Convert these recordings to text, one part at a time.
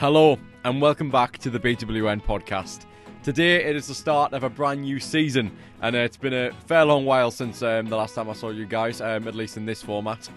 Hello and welcome back to the BWN podcast. Today it is the start of a brand new season, and it's been a fair long while since the last time I saw you guys, at least in this format.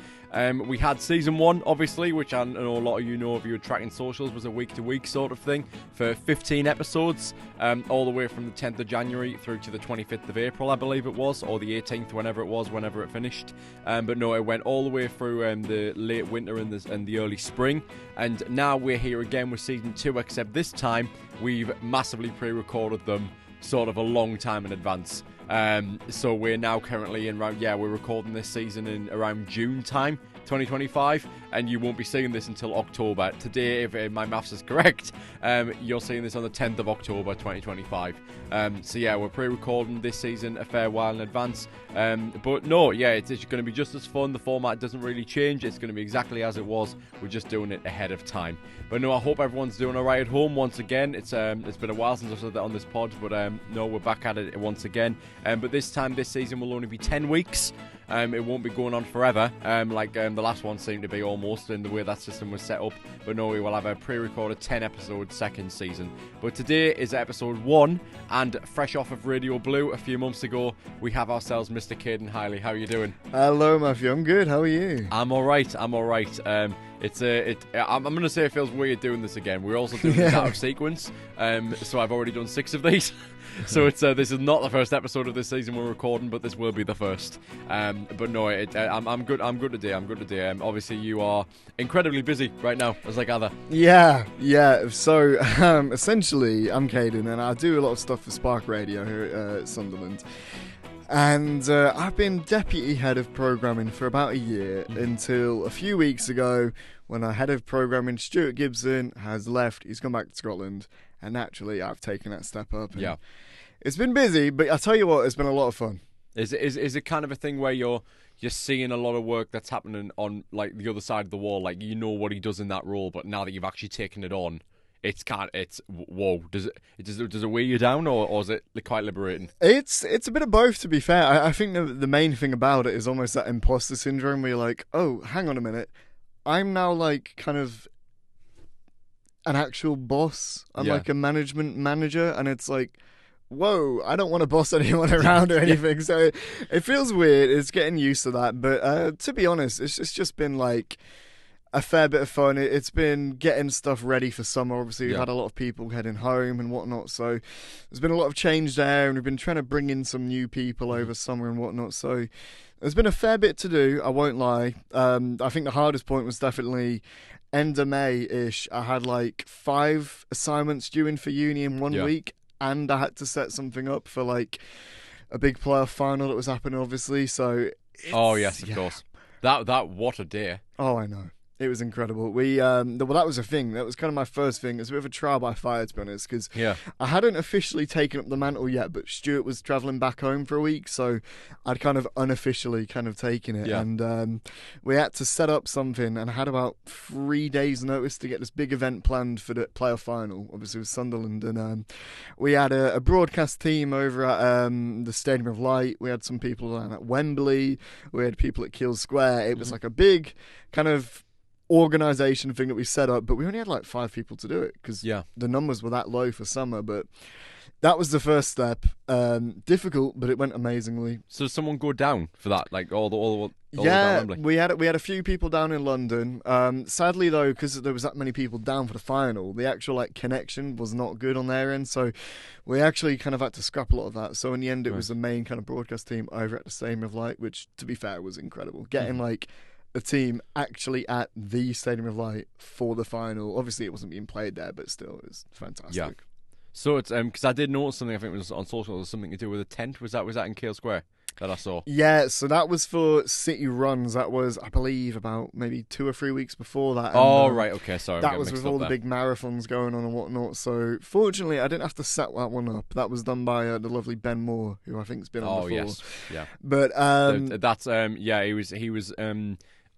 We had season 1, obviously, which I know a lot of you know if you were tracking socials, was a week-to-week sort of thing for 15 episodes, all the way from the 10th of January through to the 25th of April, I believe it was, or the 18th, whenever it finished. But no, it went all the way through the late winter and the early spring, and now we're here again with season 2, except this time we've massively pre-recorded them sort of a long time in advance. So we're now currently in around, we're recording this season in around June time, 2025, and you won't be seeing this until October. Today, if my maths is correct, you're seeing this on the 10th of October 2025. So yeah, we're pre-recording this season a fair while in advance. But no, it's going to be just as fun. The format doesn't really change. It's going to be exactly as it was. We're just doing it ahead of time. But no, I hope everyone's doing alright at home once again. It's been a while since I've said that on this pod, but no, we're back at it once again. But this time, this season will only be 10 weeks. It won't be going on forever, like the last one seemed to be almost in the way that system was set up. But no, we will have a pre-recorded 10-episode second season. But today is episode 1, and fresh off of Radio Blue a few months ago, we have ourselves Mr. Cayden Highley. How are you doing? Hello, Matthew. I'm good. How are you? I'm alright. I'm going to say it feels weird doing this again. We're also doing this out of sequence, so I've already done 6 of these. So this is not the first episode of this season we're recording, but this will be the first. But no, I'm good. I'm good today. Obviously, you are incredibly busy right now, as I gather. Yeah. So essentially, I'm Cayden, and I do a lot of stuff for Spark Radio here at Sunderland. And I've been deputy head of programming for about a year until a few weeks ago, when our head of programming, Stuart Gibson, has left. He's gone back to Scotland, and naturally, I've taken that step up. And it's been busy, but I tell you what, it's been a lot of fun. Is it kind of a thing where you're seeing a lot of work that's happening on like the other side of the wall, like you know what he does in that role, but now that you've actually taken it on, whoa. Does it weigh you down, or is it quite liberating? It's a bit of both, to be fair. I think the main thing about it is almost that imposter syndrome where you're like, oh, hang on a minute, I'm now like kind of an actual boss. I'm like a management manager, and it's like, whoa, I don't want to boss anyone around or anything. So it feels weird. It's getting used to that. But to be honest, it's just been like a fair bit of fun. It's been getting stuff ready for summer. Obviously, we've had a lot of people heading home and whatnot, so there's been a lot of change there, and we've been trying to bring in some new people over summer and whatnot, so there's been a fair bit to do, I won't lie. I think the hardest point was definitely end of May-ish. I had like 5 assignments due in for uni in 1 week, and I had to set something up for like a big playoff final that was happening, obviously, so oh yes, of course. That what a day. Oh, I know. It was incredible. Well, that was a thing. That was kind of my first thing. It was a bit of a trial by fire, to be honest, because I hadn't officially taken up the mantle yet, but Stuart was travelling back home for a week, so I'd kind of unofficially kind of taken it. And we had to set up something, and I had about 3 days' notice to get this big event planned for the playoff final, obviously with Sunderland. And we had a broadcast team over at the Stadium of Light. We had some people down at Wembley. We had people at Kiel Square. It was like a big kind of organisation thing that we set up, but we only had like 5 people to do it because the numbers were that low for summer. But that was the first step. Difficult, but it went amazingly. So does someone go down for that, like all the way yeah, down we had a few people down in London. Sadly though, because there was that many people down for the final, the actual like connection was not good on their end, so we actually kind of had to scrap a lot of that. So in the end, it was the main kind of broadcast team over at the Stadium of Light, which to be fair was incredible. Getting like a team actually at the Stadium of Light for the final. Obviously, it wasn't being played there, but still, it was fantastic. Yeah. So it's because I did notice something. I think it was on social. There was something to do with a tent. Was that in Kiel Square that I saw? Yeah. So that was for City Runs. That was, I believe, about maybe 2 or 3 weeks before that. And, right. Okay. Sorry. That was with all the big marathons going on and whatnot. So fortunately, I didn't have to set that one up. That was done by the lovely Ben Moore, who I think's been on before. Oh yes. Yeah. But that's he was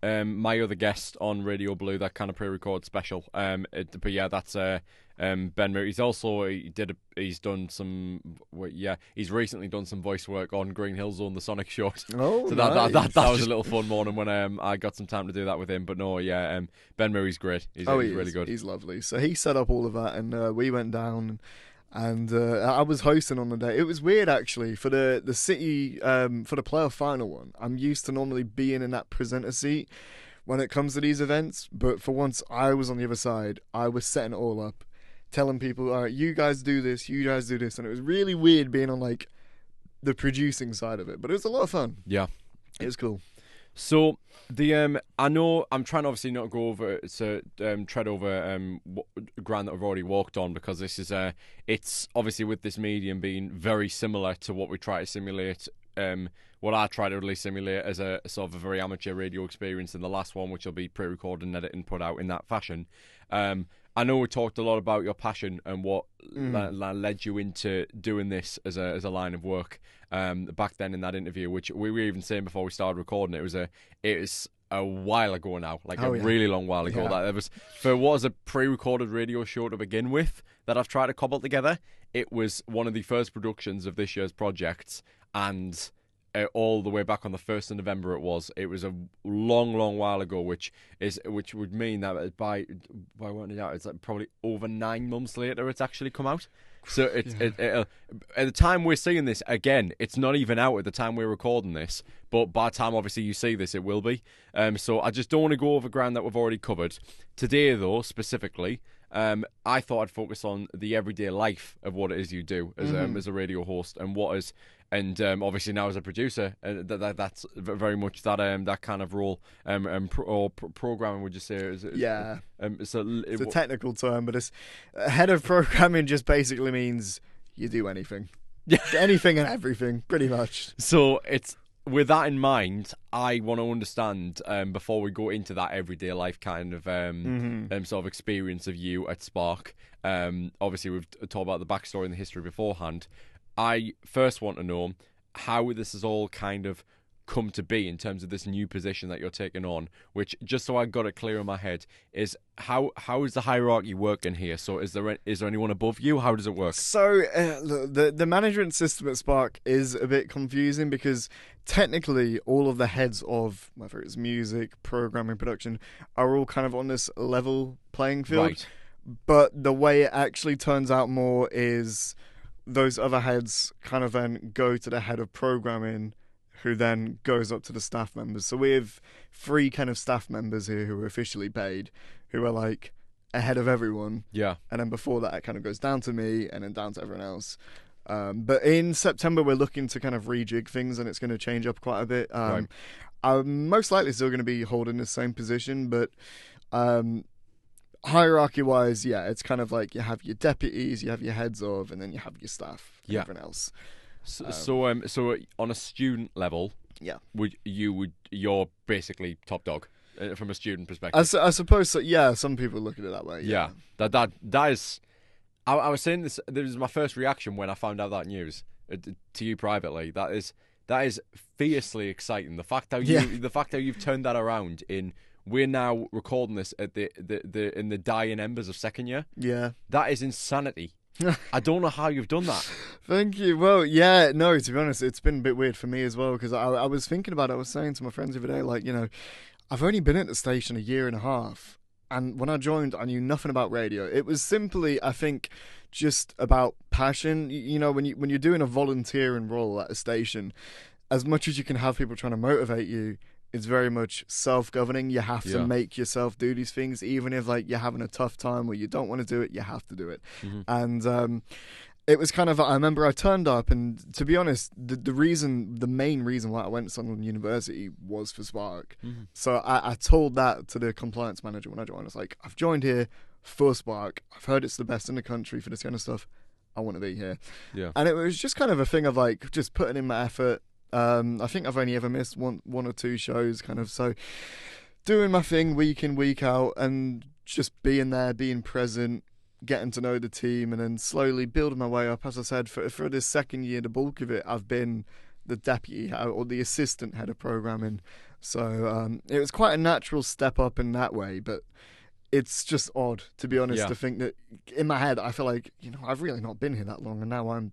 my other guest on Radio Blue, that kind of pre-record special. But yeah, that's Ben Moore. He's done some. He's recently done some voice work on Green Hill Zone, the Sonic short. Oh, So nice. that was a little fun morning when I got some time to do that with him. But no, Ben Murray's great. He's really good. He's lovely. So he set up all of that, and we went down, and I was hosting on the day. It was weird actually for the city for the playoff final one. I'm used to normally being in that presenter seat when it comes to these events, but for once I was on the other side. I was setting it all up, telling people, all right, you guys do this, and it was really weird being on like the producing side of it, but it was a lot of fun. Yeah, it was cool. So I know I'm trying to obviously not go over tread over ground that I've already walked on, because this is it's obviously with this medium being very similar to what we try to simulate. What I try to really simulate as a sort of a very amateur radio experience in the last one, which will be pre-recorded and edited and put out in that fashion. I know we talked a lot about your passion and what led you into doing this as a line of work back then in that interview, which we were even saying before we started recording. It was a while ago now, really long while ago. Yeah. That it was for what was a pre-recorded radio show to begin with that I've tried to cobble together. It was one of the first productions of this year's projects, and all the way back on the 1st of November it was a long while ago, which would mean that by when it's like probably over 9 months later it's actually come out. So at the time we're seeing this, again, it's not even out at the time we're recording this, but by the time obviously you see this, it will be. So I just don't want to go over ground that we've already covered. Today though, specifically, I thought I'd focus on the everyday life of what it is you do as a radio host, and what is, and obviously now as a producer, that's very much that kind of role, or programming. Would you say? Yeah. It's a technical term, but head of programming just basically means you do anything. Yeah. Anything and everything, pretty much. So it's, with that in mind, I want to understand, before we go into that everyday life kind of sort of experience of you at Spark. Obviously, we've talked about the backstory and the history beforehand. I first want to know how this has all kind of come to be in terms of this new position that you're taking on, which, just so I got it clear in my head, is how is the hierarchy working here? So is there anyone above you? How does it work? So the management system at Spark is a bit confusing, because technically all of the heads of, whether it's music, programming, production, are all kind of on this level playing field. Right. But the way it actually turns out more is those other heads kind of then go to the head of programming, who then goes up to the staff members. So we have 3 kind of staff members here who are officially paid, who are like ahead of everyone. Yeah. And then before that, it kind of goes down to me and then down to everyone else. But in September, we're looking to kind of rejig things, and it's going to change up quite a bit. Right. I'm most likely still going to be holding the same position, but hierarchy-wise, yeah, it's kind of like you have your deputies, you have your heads of, and then you have your staff and everyone else. So on a student level, yeah, you're basically top dog from a student perspective. I suppose so. Yeah, some people look at it that way. Yeah, that is. I was saying this. This was my first reaction when I found out that news to you privately. That is fiercely exciting. The fact how you've turned that around in. We're now recording this at in the dying embers of second year. Yeah, that is insanity. I don't know how you've done that. Thank you. Well, yeah, no, to be honest, it's been a bit weird for me as well, because I was thinking about it. I was saying to my friends the other day, like, I've only been at the station a year and a half, and when I joined, I knew nothing about radio. It was simply, I think, just about passion. When you're doing a volunteering role at a station, as much as you can have people trying to motivate you, it's very much self-governing. You have to make yourself do these things, even if like you're having a tough time where you don't want to do it, you have to do it. Mm-hmm. And it was kind of, I remember I turned up, and to be honest, the main reason why I went to Sunderland University was for Spark. Mm-hmm. So I told that to the compliance manager when I joined. I was like, I've joined here for Spark. I've heard it's the best in the country for this kind of stuff. I want to be here. Yeah. And it was just kind of a thing of like just putting in my effort. I think I've only ever missed one or two shows, kind of, so doing my thing week in, week out, and just being there, being present, getting to know the team, and then slowly building my way up. As I said, for this second year, the bulk of it, I've been the deputy or the assistant head of programming. So it was quite a natural step up in that way, but it's just odd, to be honest, Yeah. to think that in my head I feel like, I've really not been here that long, and now I'm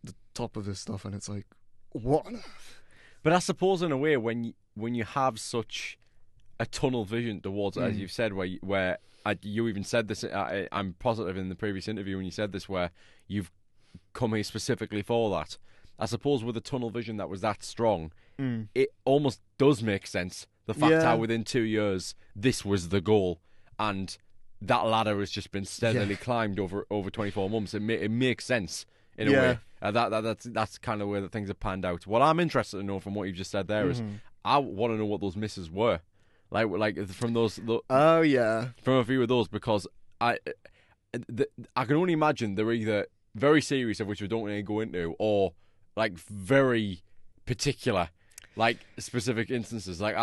the top of this stuff, and it's like, what on earth? But I suppose in a way, when you have such a tunnel vision towards it, as you've said, where you even said this, I'm positive in the previous interview when you said this, where you've come here specifically for that. I suppose with a tunnel vision that was that strong, it almost does make sense. The fact how within 2 years this was the goal, and that ladder has just been steadily climbed over 24 months. It makes sense in a way. That's kind of where the things have panned out. What I'm interested to know from what you've just said there is, I want to know what those misses were, like from those. From a few of those, because I can only imagine they're either very serious, of which we don't really go into, or like very particular, like specific instances. Like,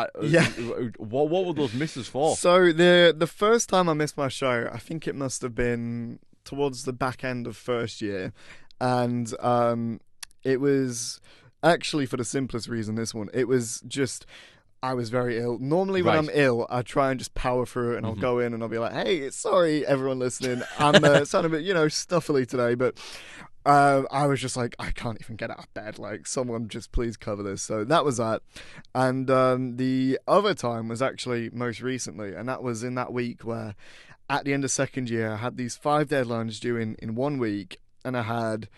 what were those misses for? So the first time I missed my show, I think it must have been towards the back end of first year, and it was actually for the simplest reason. This one, it was just, I was very ill. Normally when I'm ill, I try and just power through it, and I'll go in and I'll be like, hey, sorry everyone listening, I'm sounding a bit stuffily today, but I was just like, I can't even get out of bed, like, someone just please cover this. So that was that. And the other time was actually most recently, and that was in that week where at the end of second year I had these 5 deadlines due in 1 week, and I had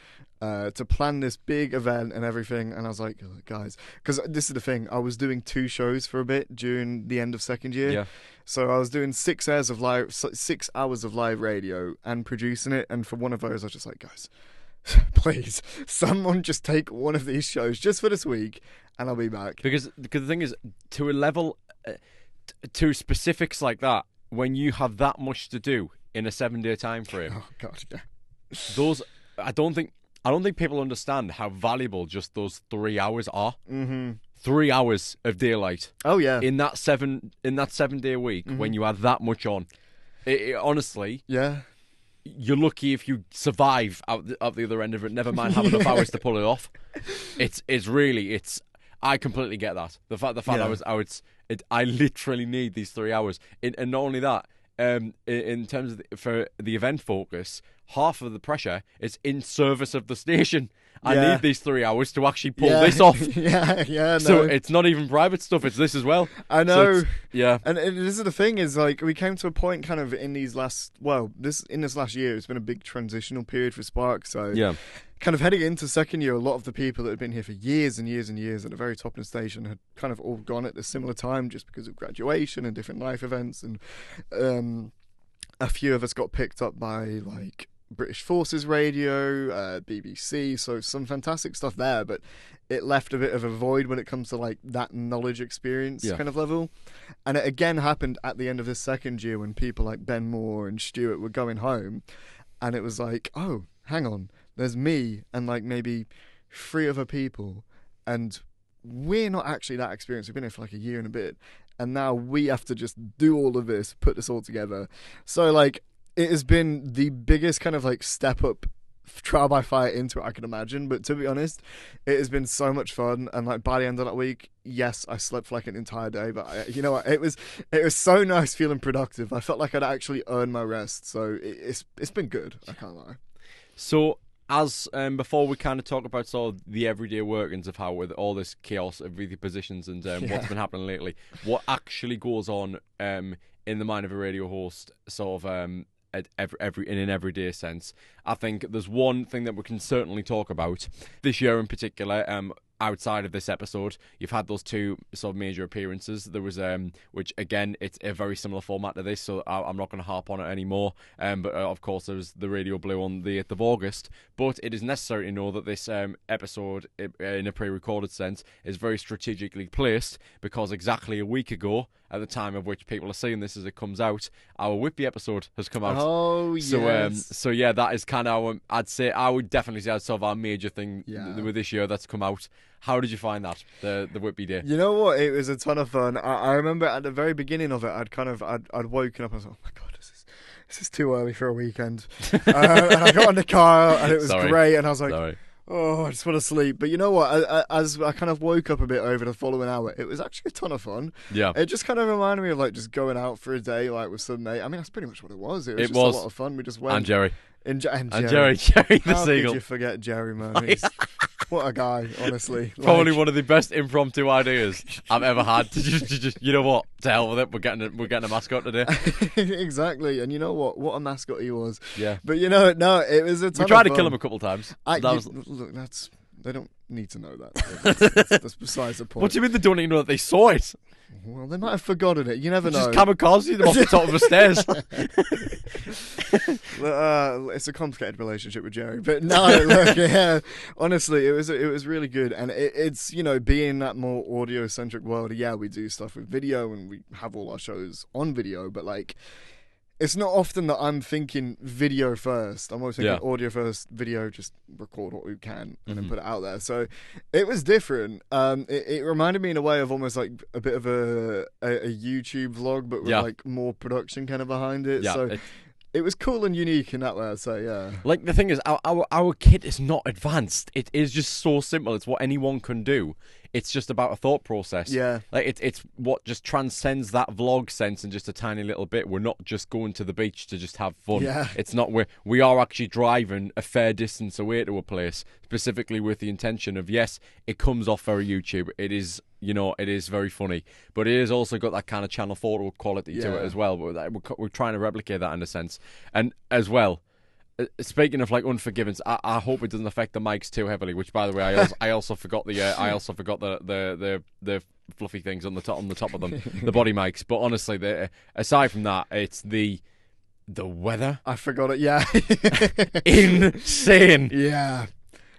to plan this big event and everything, and I was like, guys, because this is the thing, I was doing 2 shows for a bit during the end of second year, so I was doing 6 hours of live radio and producing it, and for one of those I was just like, guys, please, someone just take one of these shows just for this week, and I'll be back. Because the thing is, to a level, to specifics like that, when you have that much to do in a 7-day time frame, oh god, yeah, those, I don't think people understand how valuable just those 3 hours are. 3 hours of daylight. Oh yeah. In that 7-day week, when you had that much on, it honestly, you're lucky if you survive out the other end of it. Never mind having enough hours to pull it off. It's really. I completely get that. The fact I literally need these 3 hours. And not only that, in terms of for the event focus, half of the pressure is in service of the station. I need these 3 hours to actually pull this off. No. So it's not even private stuff, it's this as well. I know. So and this is the thing, is like, we came to a point kind of in this last year, it's been a big transitional period for Spark. So kind of heading into second year, a lot of the people that had been here for years and years and years at the very top of the station had kind of all gone at the similar time, just because of graduation and different life events, and a few of us got picked up by like British Forces Radio, BBC, so some fantastic stuff there, but it left a bit of a void when it comes to like that knowledge experience kind of level. And it again happened at the end of this second year, when people like Ben Moore and Stuart were going home, and it was like, oh, hang on, there's me and like maybe 3 other people, and we're not actually that experienced. We've been here for like a year and a bit, and now we have to just do all of this, put this all together. So like, it has been the biggest kind of like step up trial by fire into it I can imagine, but to be honest, it has been so much fun. And like, by the end of that week, yes, I slept for like an entire day, but you know what, it was so nice feeling productive. I felt like I'd actually earned my rest, so it's been good, I can't lie. So as before we kind of talk about sort of the everyday workings of how, with all this chaos of the positions and what's been happening lately, what actually goes on in the mind of a radio host, sort of at in an everyday sense. I think there's one thing that we can certainly talk about this year in particular. Outside of this episode, you've had those 2 sort of major appearances. There was which again, it's a very similar format to this, so I'm not going to harp on it anymore. But of course, there was the Radio Blue on the 8th of August. But it is necessary to know that this episode, in a pre-recorded sense, is very strategically placed, because exactly a week ago, at the time of which people are seeing this as it comes out, our Whitby episode has come out. Oh, yes. So yeah, that is kind of I would definitely say that's sort of our major thing with this year that's come out. How did you find that, the Whitby day? You know what? It was a ton of fun. I remember at the very beginning of it, I'd woken up and I was like, oh my god, this is too early for a weekend. And I got in the car and it was great, and I was like, Oh, I just want to sleep. But you know what? As I kind of woke up a bit over the following hour, it was actually a ton of fun. Yeah. It just kind of reminded me of like just going out for a day like with some mate. I mean, that's pretty much what it was. It was just a lot of fun. We just went. And Jerry. And Jerry the How Seagull. could you forget Jerry, man? What a guy, honestly. Probably one of the best impromptu ideas I've ever had. To just, you know what? To hell with it. We're getting a mascot today. Exactly. And you know what? What a mascot he was. Yeah. But you know, no, it was a ton We tried of to fun. kill him a couple of times. Look, they don't need to know that. That's besides the point. What do you mean they don't even know that they saw it? Well, they might have forgotten it. You never know. Just kamikaze them off the top of the stairs. It's a complicated relationship with Jerry, but no, look, yeah. Honestly, it was really good, and it's being that more audio centric world. Yeah, we do stuff with video, and we have all our shows on video, but like. It's not often that I'm thinking video first. I'm always thinking audio first, video, just record what we can and then put it out there. So it was different. It reminded me in a way of almost like a bit of a YouTube vlog, but with like more production kind of behind it. Yeah, so it was cool and unique in that way, I'd say, yeah. Like, the thing is, our kit is not advanced. It is just so simple. It's what anyone can do. It's just about a thought process. Yeah. Like, it's what just transcends that vlog sense in just a tiny little bit. We're not just going to the beach to just have fun. Yeah. It's not we are actually driving a fair distance away to a place, specifically with the intention of, yes, it comes off very YouTube. It is, it is very funny. But it has also got that kind of Channel 4 quality to it as well. We're trying to replicate that in a sense. And as well, speaking of like Unforgiven, I hope it doesn't affect the mics too heavily. Which, by the way, I also forgot the fluffy things on the top of them, the body mics. But honestly, aside from that, it's the weather. I forgot it. Yeah, insane. Yeah.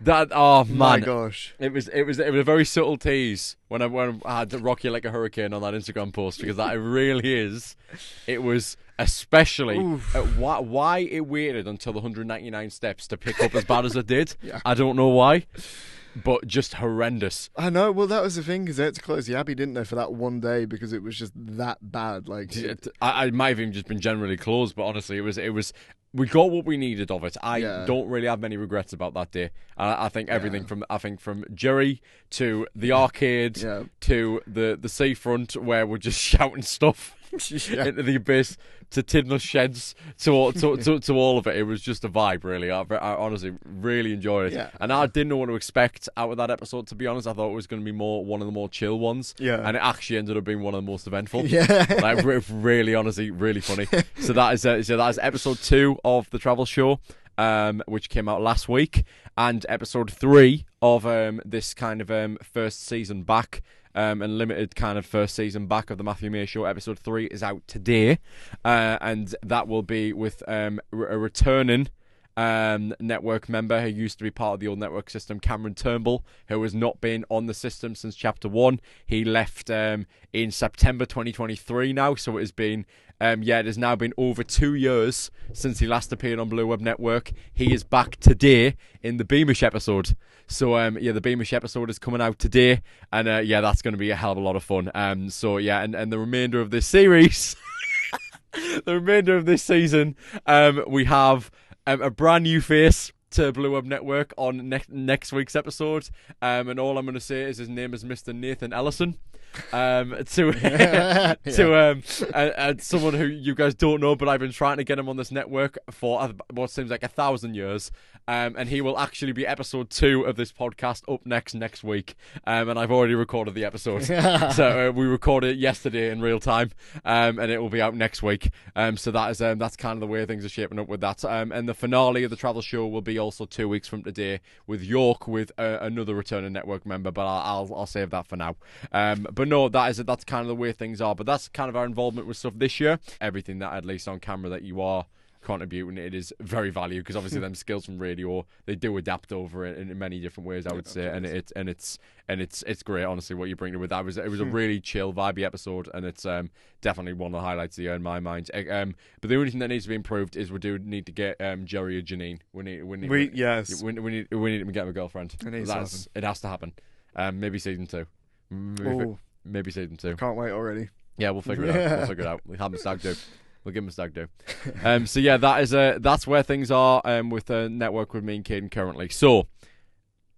That man, my gosh, it was a very subtle tease when I had to rock you like a hurricane on that Instagram post, because that it really is. It was especially why it waited until the 199 steps to pick up as bad as it did. Yeah. I don't know why, but just horrendous. I know. Well, that was the thing, because they had to close the Abbey, didn't they, for that one day because it was just that bad. Like, I might have even just been generally closed, but honestly, it was. We got what we needed of it. I don't really have many regrets about that day. I think everything from Jerry to the arcade to the seafront where we're just shouting stuff into the abyss to Tidmouth Sheds to all of it. It was just a vibe, really. I honestly really enjoyed it. Yeah. And I didn't know what to expect out of that episode, to be honest. I thought it was going to be one of the more chill ones. Yeah. And it actually ended up being one of the most eventful. Yeah. Like, really, honestly, really funny. So that is episode 2 of the travel show, which came out last week, and episode 3 of this kind of first season back. And limited kind of first season back of the Matthew May Show. Episode 3 is out today, and that will be with a returning network member who used to be part of the old network system, Cameron Turnbull, who has not been on the system since chapter 1. He left in September 2023 now, so it has been it has now been over 2 years since he last appeared on Blue Web Network. He is back today in the Beamish episode. So, the Beamish episode is coming out today, and that's going to be a hell of a lot of fun. And the remainder of this series, the remainder of this season, we have a brand new face to Blue Web Network on next week's episode. And all I'm going to say is his name is Mr. Nathan Ellison. To someone who you guys don't know, but I've been trying to get him on this network for what seems like 1,000 years, and he will actually be episode 2 of this podcast up next week, and I've already recorded the episode. So we recorded it yesterday in real time, and it will be out next week. So that's kind of the way things are shaping up with that. And the finale of the travel show will be also 2 weeks from today with York, with another returning network member, but I'll save that for now. But no, that's kind of the way things are. But that's kind of our involvement with stuff this year. Everything that, at least on camera, that you are contributing, it is very valued, because obviously them skills from radio, they do adapt over it in many different ways, I would say, and it's great, honestly, what you bring to it. It was a really chill, vibey episode, and it's definitely one of the highlights of the year in my mind. But the only thing that needs to be improved is we do need to get Jerry or Janine. We need to get him a girlfriend. It has to happen. Maybe season 2. Maybe season 2. Can't wait already. Yeah, we'll figure it out. We'll have him a stag do. We'll give him a stag do. That's where things are with the network with me and Cayden currently. So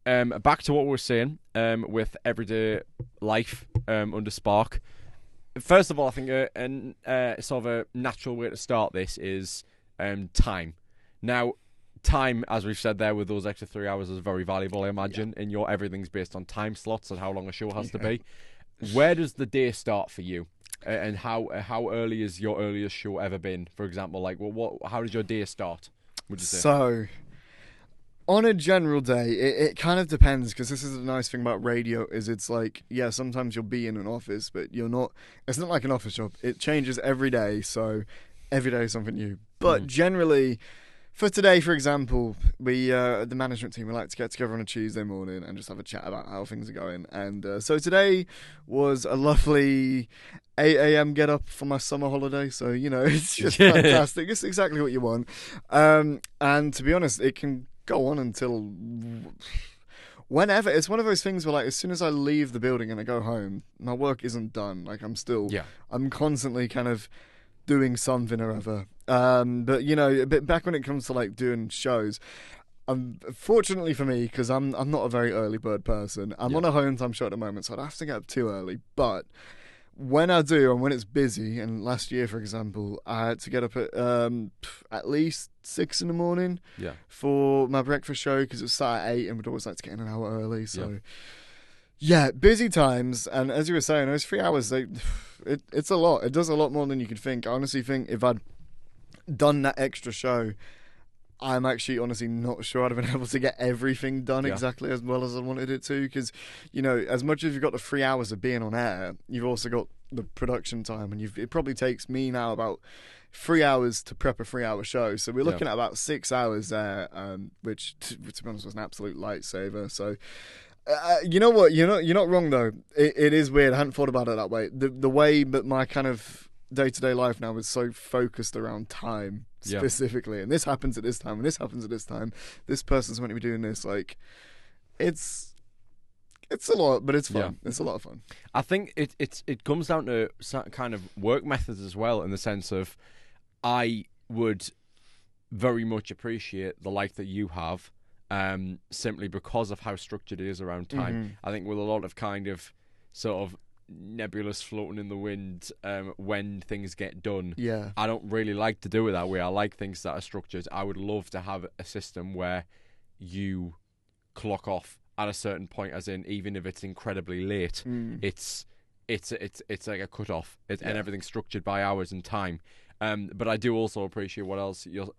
back to what we were saying with everyday life under Spark. First of all, I think sort of a natural way to start this is time. Now, time, as we've said there, with those extra 3 hours is very valuable, I imagine. And everything's based on time slots and how long a show has to be. Where does the day start for you? And how early is your earliest show ever been? For example, like how does your day start? Would you say? So, on a general day, it kind of depends, because this is the nice thing about radio, is it's like, yeah, sometimes you'll be in an office, but you're not. It's not like an office job. It changes every day, so every day is something new. But generally, for today, for example, we the management team, we like to get together on a Tuesday morning and just have a chat about how things are going. And so today was a lovely 8 a.m. get up for my summer holiday. So, it's just fantastic. It's exactly what you want. And to be honest, it can go on until whenever. It's one of those things where, like, as soon as I leave the building and I go home, my work isn't done. Like, I'm constantly kind of doing something or other. But a bit back when it comes to like doing shows, fortunately for me, because I'm not a very early bird person. I'm on a home time show at the moment, so I'd have to get up too early. But when I do, and when it's busy, and last year, for example, I had to get up at least 6 in the morning for my breakfast show, because it was started at 8, and we'd always like to get in an hour early. So yeah, busy times. And as you were saying, those 3 hours, it's a lot. It does a lot more than you could think. I honestly think if I'd done that extra show, I'm actually honestly not sure I'd have been able to get everything done exactly as well as I wanted it to, because as much as you've got the 3 hours of being on air, you've also got the production time, and it probably takes me now about 3 hours to prep a 3-hour show, so we're looking at about 6 hours there, which to be honest was an absolute lifesaver. So you know what, you're not wrong though. It is weird. I hadn't thought about it that way. The way that my kind of day-to-day life now is so focused around time specifically, and this happens at this time, and this happens at this time. This person's meant to be doing this. Like, it's a lot, but it's fun. It's a lot of fun. I think it comes down to kind of work methods as well, in the sense of I would very much appreciate the life that you have, simply because of how structured it is around time. I think with a lot of kind of sort of nebulous floating in the wind when things get done, I don't really like to do it that way. I like things that are structured. I would love to have a system where you clock off at a certain point, as in, even if it's incredibly late, it's like a cut off, and everything's structured by hours and time. But I do also appreciate what else you're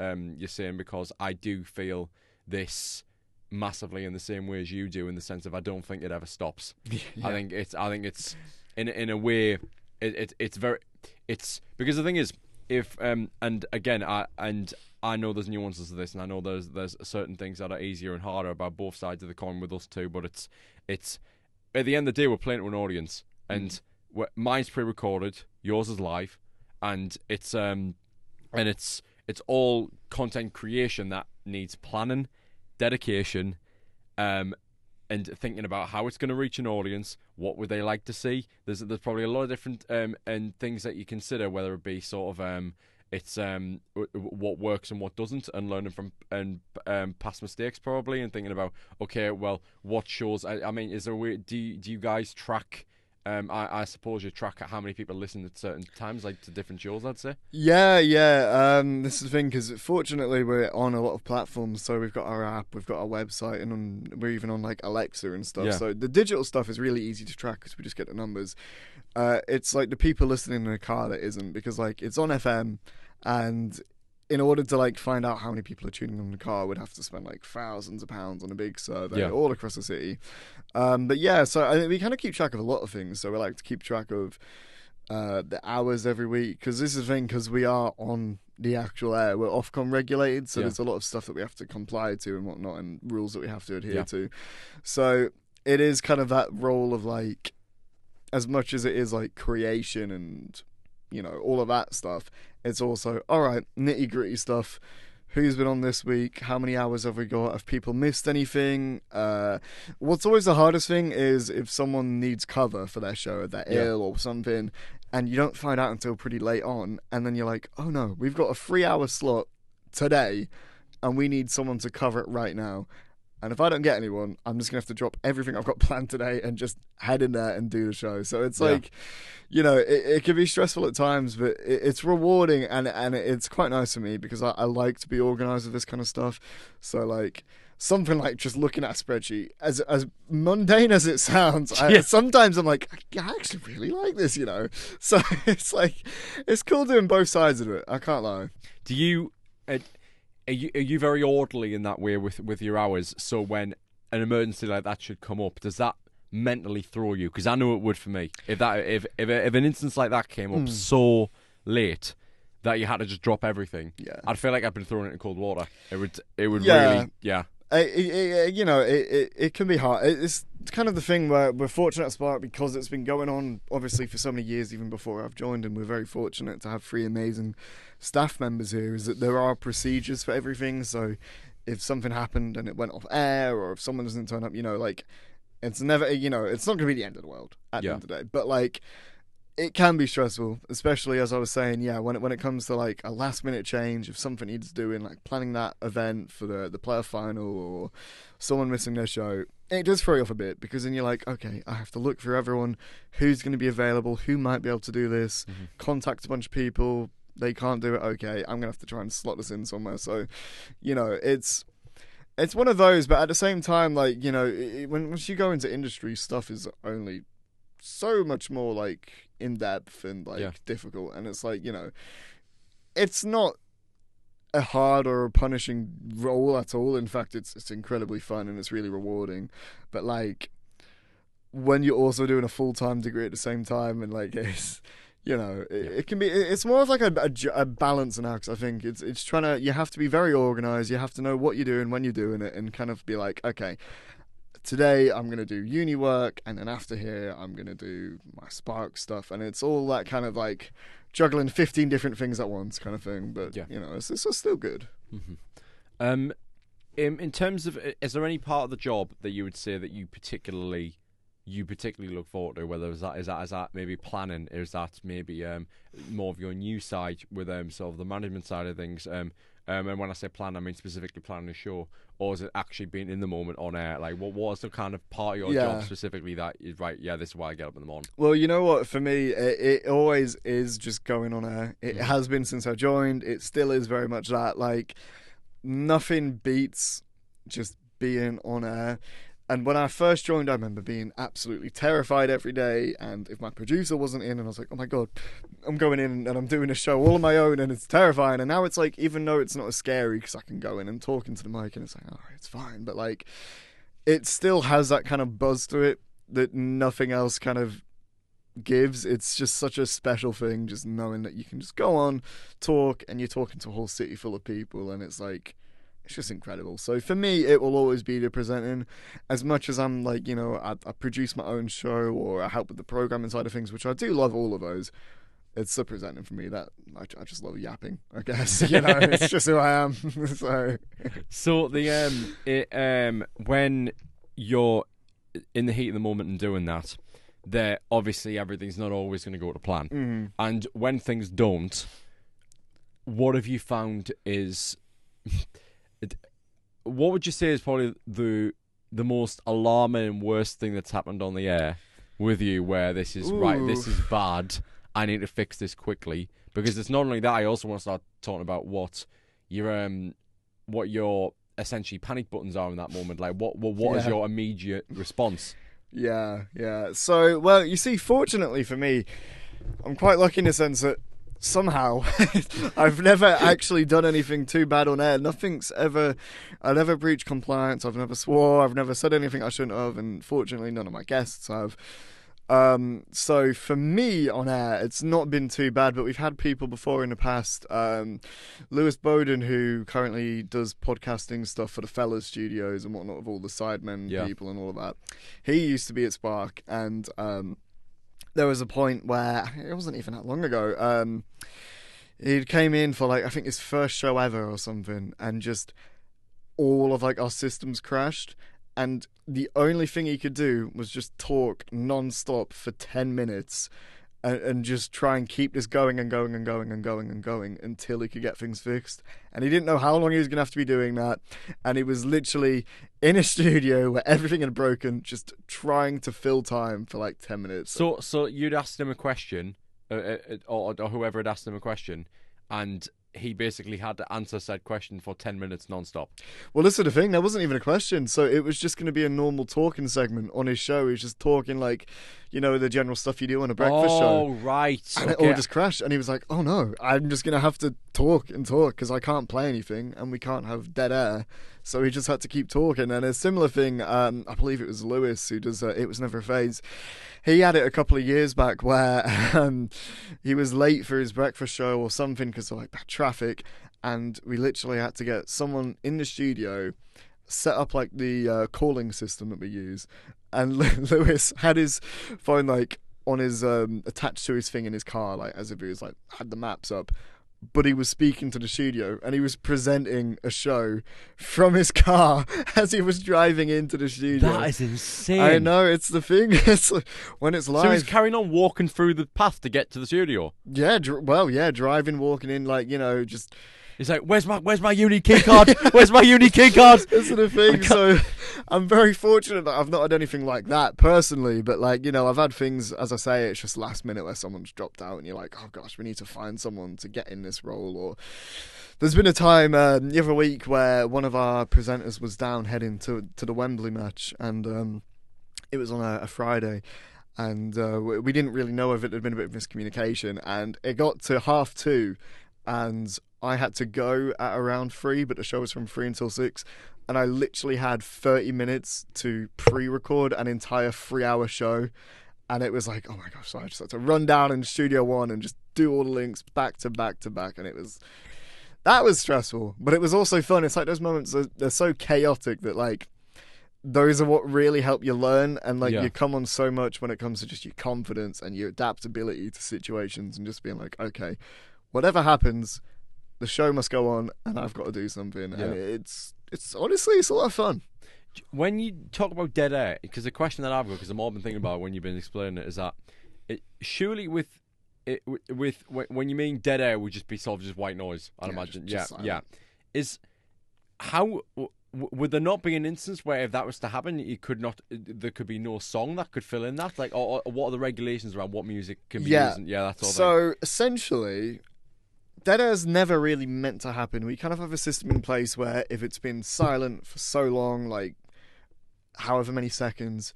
saying, because I do feel this massively in the same way as you do, in the sense of I don't think it ever stops. I think it's in a way it's because the thing is, if and again I know there's nuances to this, and I know there's certain things that are easier and harder about both sides of the coin with us too, but it's at the end of the day, we're playing to an audience, and mine's pre-recorded, yours is live, and it's all content creation that needs planning, dedication, and thinking about how it's going to reach an audience. What would they like to see? There's probably a lot of different and things that you consider, whether it be sort of it's what works and what doesn't, and learning from past mistakes probably, and thinking about, okay, well, what shows. I mean, is there a way? Do you guys track? I suppose you track how many people listen at certain times, like to different shows, I'd say. Yeah. This is the thing, because fortunately we're on a lot of platforms. So we've got our app, we've got our website, and we're even on like Alexa and stuff. So the digital stuff is really easy to track, because we just get the numbers. It's like the people listening in a car that isn't, because like it's on FM, and in order to like find out how many people are tuning in the car, we'd have to spend like thousands of pounds on a big survey all across the city. But yeah, so I think we kind of keep track of a lot of things. So we like to keep track of the hours every week, because this is the thing, because we are on the actual air, we're Ofcom regulated, so there's a lot of stuff that we have to comply to and whatnot, and rules that we have to adhere to. So it is kind of that role of like, as much as it is like creation and all of that stuff, it's also, all right, nitty gritty stuff. Who's been on this week? How many hours have we got? Have people missed anything? What's always the hardest thing is if someone needs cover for their show, if they're ill or something, and you don't find out until pretty late on, and then you're like, oh no, we've got a 3-hour slot today, and we need someone to cover it right now. And if I don't get anyone, I'm just going to have to drop everything I've got planned today and just head in there and do the show. So it's like, it can be stressful at times, but it's rewarding and it's quite nice for me because I like to be organised with this kind of stuff. So like something like just looking at a spreadsheet, as mundane as it sounds, sometimes I'm like, I actually really like this, So it's like, it's cool doing both sides of it. I can't lie. Do you... Are you very orderly in that way with your hours? So when an emergency like that should come up, does that mentally throw you? Because I know it would for me. If an instance like that came up so late that you had to just drop everything, I'd feel like I'd been thrown into cold water. It would really. It can be hard. It's kind of the thing where we're fortunate at Spark because it's been going on obviously for so many years even before I've joined, and we're very fortunate to have 3 amazing staff members here, is that there are procedures for everything. So if something happened and it went off air, or if someone doesn't turn up, it's never, it's not going to be the end of the world at the end of the day. But like, it can be stressful, especially as I was saying, when it comes to like a last minute change, if something needs doing, like planning that event for the player final or someone missing their show, it does throw you off a bit, because then you're like, okay, I have to look through everyone, who's going to be available, who might be able to do this, contact a bunch of people, they can't do it, okay, I'm going to have to try and slot this in somewhere. So, it's one of those, but at the same time, like, once you go into industry, stuff is only so much more like in depth and like difficult, and it's like, it's not a hard or a punishing role at all. In fact, it's incredibly fun and it's really rewarding. But like, when you're also doing a full-time degree at the same time, and like it's, it can be, it's more of like a balance now, because I think it's trying to, you have to be very organized, you have to know what you're doing when you're doing it, and kind of be like, okay, today I'm going to do uni work, and then after here I'm going to do my Spark stuff, and it's all that kind of like juggling 15 different things at once kind of thing, but it's still good. In terms of, is there any part of the job that you would say that you particularly look forward to, whether is that maybe planning, is that maybe more of your new side with sort of the management side of things, and when I say plan, I mean specifically planning a show, or is it actually being in the moment on air? Like, what is the kind of part of your job specifically that is right? Yeah, this is why I get up in the morning. Well, you know what? For me, it always is just going on air. It has been since I joined. It still is very much that. Like, nothing beats just being on air. And when I first joined, I remember being absolutely terrified every day. And if my producer wasn't in, and I was like, oh my God, I'm going in and I'm doing a show all on my own, and it's terrifying. And now it's like, even though it's not as scary because I can go in and talk into the mic and it's like, oh, it's fine. But like, it still has that kind of buzz to it that nothing else kind of gives. It's just such a special thing, just knowing that you can just go on, talk, and you're talking to a whole city full of people. And it's like, it's just incredible. So for me, it will always be the presenting. As much as I'm like, I produce my own show, or I help with the programming side of things, which I do love all of those. It's the presenting for me that I just love yapping, I guess. It's just who I am. So the when you're in the heat of the moment and doing that, there obviously everything's not always going to go to plan. And when things don't, what have you found is what would you say is probably the most alarming and worst thing that's happened on the air with you, where this is right, this is bad, I need to fix this quickly? Because it's not only that, I also want to start talking about what your essentially panic buttons are in that moment. Like, what is your immediate response? Yeah. So, well, you see, fortunately for me, I'm quite lucky in the sense that somehow I've never actually done anything too bad on air. I never breached compliance, I've never swore, I've never said anything I shouldn't have, and fortunately none of my guests have. So for me on air, it's not been too bad, but we've had people before in the past. Lewis Bowden, who currently does podcasting stuff for the Fellas Studios and whatnot, with all the Sidemen people and all of that. He used to be at Spark, and there was a point where, it wasn't even that long ago, he came in for like, I think his first show ever or something, and just all of like our systems crashed. And the only thing he could do was just talk non-stop for 10 minutes and just try and keep this going and going and going and going and going until he could get things fixed. And he didn't know how long he was going to have to be doing that. And he was literally in a studio where everything had broken, just trying to fill time for like 10 minutes. So you'd asked him a question, or whoever had asked him a question, and he basically had to answer said question for 10 minutes non-stop. Well, this is the thing. There wasn't even a question. So it was just going to be a normal talking segment on his show. He was just talking like, the general stuff you do on a breakfast show. Oh, right. And it all just crashed. And he was like, oh, no, I'm just going to have to talk and talk because I can't play anything and we can't have dead air. So he just had to keep talking. And a similar thing, I believe it was Lewis who does It Was Never a Phase. He had it a couple of years back where he was late for his breakfast show or something because of like bad traffic, and we literally had to get someone in the studio, set up like the calling system that we use, and Lewis had his phone like on his attached to his thing in his car, like as if he was like had the maps up. But he was speaking to the studio and he was presenting a show from his car as he was driving into the studio. That is insane. I know, it's the thing. It's like, when it's live. So he's carrying on walking through the path to get to the studio. Yeah, driving, walking in, like, just. He's like, where's my uni key card? Where's my uni key card? That's the thing. So I'm very fortunate that I've not had anything like that personally. But like, I've had things, as I say, it's just last minute where someone's dropped out and you're like, oh gosh, we need to find someone to get in this role. Or there's been a time the other week where one of our presenters was down heading to the Wembley match, and it was on a Friday. And we didn't really know if it had been a bit of miscommunication. And it got to 2:30 and I had to go at around 3, but the show was from 3 until 6, and I literally had 30 minutes to pre-record an entire 3-hour show, and it was like, oh my gosh, so I just had to run down in Studio One and just do all the links back to back to back, and that was stressful, but it was also fun. It's like those moments, they're so chaotic that like, those are what really help you learn, and like you come on so much when it comes to just your confidence and your adaptability to situations and just being like, okay, whatever happens, the show must go on, and I've got to do something. Yeah. And it's honestly, it's a lot of fun. When you talk about dead air, because the question that I've got, because I've all been thinking about it when you've been explaining it, is that surely when you mean dead air, would just be sort of just white noise, I'd imagine. Yeah. Is how would there not be an instance where if that was to happen, there could be no song that could fill in that? Like, or what are the regulations around what music can be used? Yeah, that's all. So essentially, dead air's never really meant to happen. We kind of have a system in place where if it's been silent for so long, like however many seconds,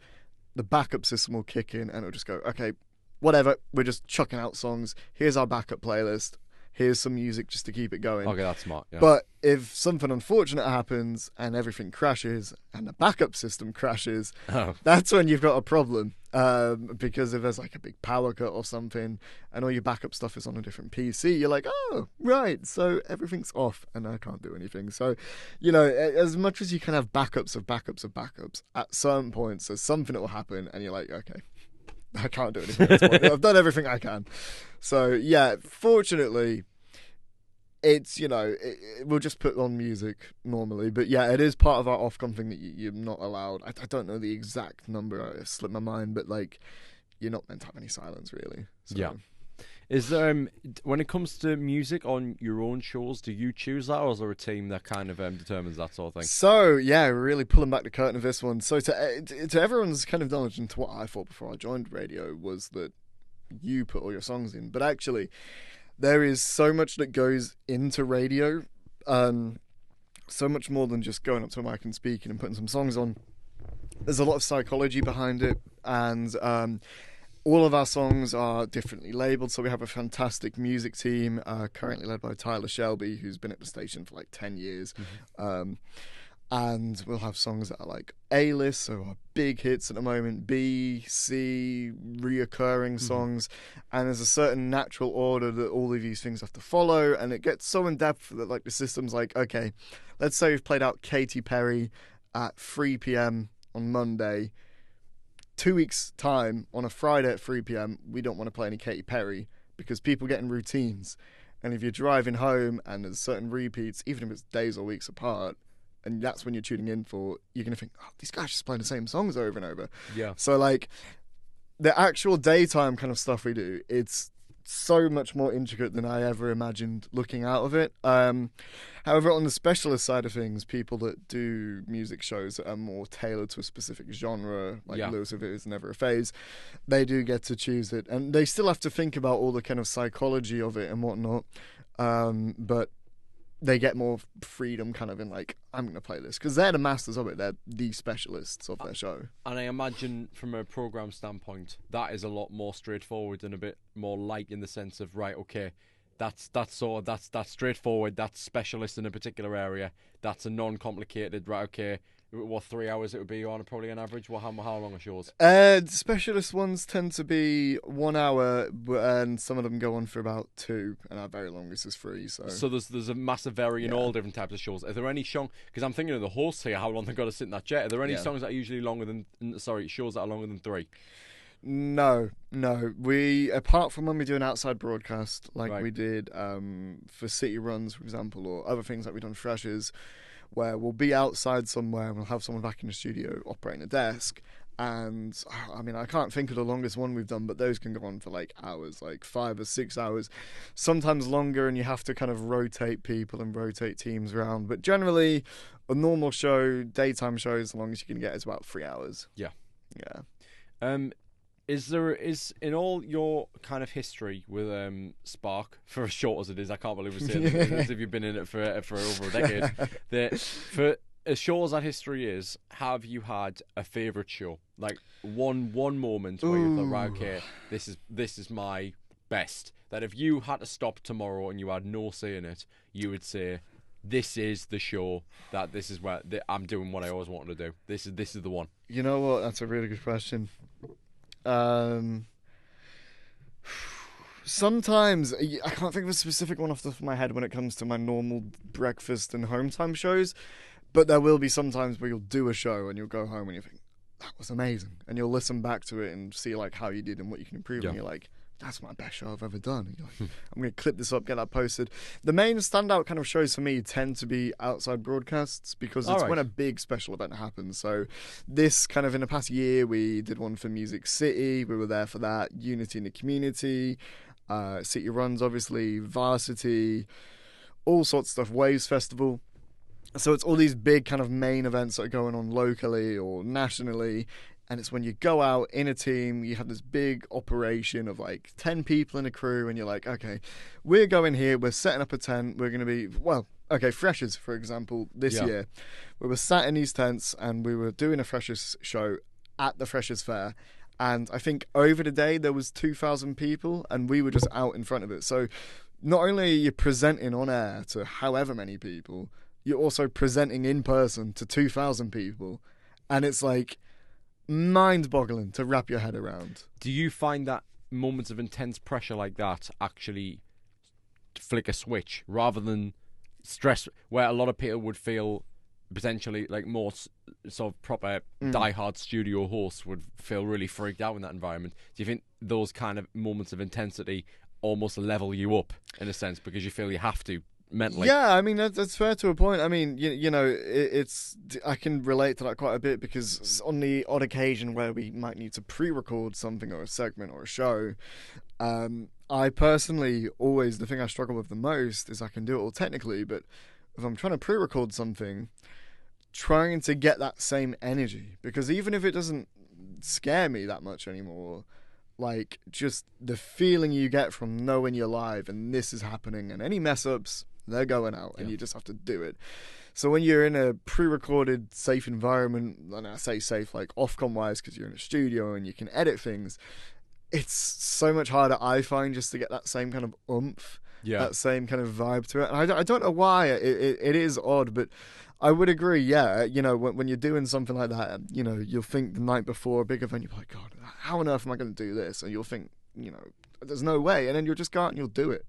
the backup system will kick in and it'll just go, okay, whatever, we're just chucking out songs. Here's our backup playlist. Here's some music just to keep it going. Okay, that's smart. Yeah. But if something unfortunate happens and everything crashes and the backup system crashes, that's when you've got a problem. Because if there's like a big power cut or something and all your backup stuff is on a different PC, you're like, oh, right, so everything's off and I can't do anything. So, as much as you can have backups of backups of backups, at certain points there's something that will happen and you're like, okay, I can't do anything at this point. I've done everything I can. So, yeah, fortunately, it's, we'll just put on music normally. But, yeah, it is part of our Ofcom thing that you're not allowed. I don't know the exact number. It slipped my mind. But, like, you're not meant to have any silence, really. So. Yeah. Is there, when it comes to music on your own shows, do you choose that, or is there a team that kind of determines that sort of thing? So, yeah, we're really pulling back the curtain of this one. So, to everyone's kind of knowledge, and to what I thought before I joined radio, was that you put all your songs in. But actually, there is so much that goes into radio, so much more than just going up to a mic and speaking and putting some songs on. There's a lot of psychology behind it, and all of our songs are differently labelled, so we have a fantastic music team, currently led by Tyler Shelby, who's been at the station for like 10 years. Mm-hmm. And we'll have songs that are like A-list, so our big hits at the moment, B, C, reoccurring songs, and there's a certain natural order that all of these things have to follow, and it gets so in depth that like the system's like, okay, let's say we've played out Katy Perry at 3 p.m. on Monday. 2 weeks' time, on a Friday at 3 p.m, we don't want to play any Katy Perry because people get in routines. And if you're driving home and there's certain repeats, even if it's days or weeks apart, and that's when you're tuning in for, you're going to think, oh, these guys just playing the same songs over and over. Yeah. So, like, the actual daytime kind of stuff we do, it's so much more intricate than I ever imagined looking out of it. However, on the specialist side of things, people that do music shows that are more tailored to a specific genre, like Lewis of It Is Never a Phase, they do get to choose it. And they still have to think about all the kind of psychology of it and whatnot. But they get more freedom kind of in like, I'm going to play this. Because they're the masters of it. They're the specialists of their show. And I imagine from a program standpoint, that is a lot more straightforward and a bit more light in the sense of, right, okay, that's straightforward, that's specialist in a particular area, that's a non-complicated, right, okay, what 3 hours it would be on probably on average? Well, how long are shows? Specialist ones tend to be 1 hour, and some of them go on for about 2, and our very longest is 3. So there's a massive variety in all different types of shows. Are there any songs? Because I'm thinking of the hosts here, how long they've got to sit in that chair. Are there any songs that are usually longer than? Sorry, shows that are longer than 3? No. We, apart from when we do an outside broadcast, like we did for City Runs, for example, or other things like we've done Freshers, where we'll be outside somewhere and we'll have someone back in the studio operating a desk. And I mean, I can't think of the longest one we've done, but those can go on for like hours, like 5 or 6 hours, sometimes longer, and you have to kind of rotate people and rotate teams around. But generally, a normal show, daytime show, as long as you can get, is about 3 hours. Yeah. Is in all your kind of history with Spark, for as short as it is, I can't believe we're saying this, as if you've been in it for over a decade. For as short as that history is, have you had a favourite show? Like one moment where you thought, right, okay, this is my best. That if you had to stop tomorrow and you had no say in it, you would say, this is the show, that this is where I'm doing what I always wanted to do. This is the one. You know what? That's a really good question. Sometimes I can't think of a specific one off the top of my head when it comes to my normal breakfast and home time shows, but there will be some times where you'll do a show and you'll go home and you think, that was amazing, and you'll listen back to it and see like how you did and what you can improve, and you're like, that's my best show I've ever done. And you're like, I'm going to clip this up, get that posted. The main standout kind of shows for me tend to be outside broadcasts, because it's when a big special event happens. So this kind of, in the past year, we did one for Music City. We were there for that. Unity in the Community, City Runs, obviously, Varsity, all sorts of stuff, Waves Festival. So it's all these big kind of main events that are going on locally or nationally. And it's when you go out in a team, you have this big operation of like 10 people in a crew, and you're like, okay, we're going here, we're setting up a tent, we're going to be, Freshers, for example, this year. We were sat in these tents and we were doing a Freshers show at the Freshers Fair. And I think over the day there was 2,000 people, and we were just out in front of it. So not only are you presenting on air to however many people, you're also presenting in person to 2,000 people. And it's like mind-boggling to wrap your head around. Do you find that moments of intense pressure like that actually flick a switch rather than stress, where a lot of people would feel potentially like more sort of proper die-hard studio hosts would feel really freaked out in that environment? Do you think those kind of moments of intensity almost level you up in a sense because you feel you have to mentally? Yeah, I mean, that's fair to a point. I mean, you know, I can relate to that quite a bit, because on the odd occasion where we might need to pre-record something or a segment or a show, I personally always, the thing I struggle with the most is I can do it all technically, but if I'm trying to pre-record something, trying to get that same energy, because even if it doesn't scare me that much anymore, like just the feeling you get from knowing you're live and this is happening, and any mess ups, they're going out, and you just have to do it. So when you're in a pre-recorded safe environment, and I say safe like Ofcom wise because you're in a studio and you can edit things, it's so much harder, I find, just to get that same kind of oomph, that same kind of vibe to it. And I don't know why, it is odd, but I would agree, you know, when you're doing something like that, you know, you'll think the night before a big event, you're like, God, how on earth am I going to do this? And you'll think, you know, there's no way. And then you'll just go out and you'll do it.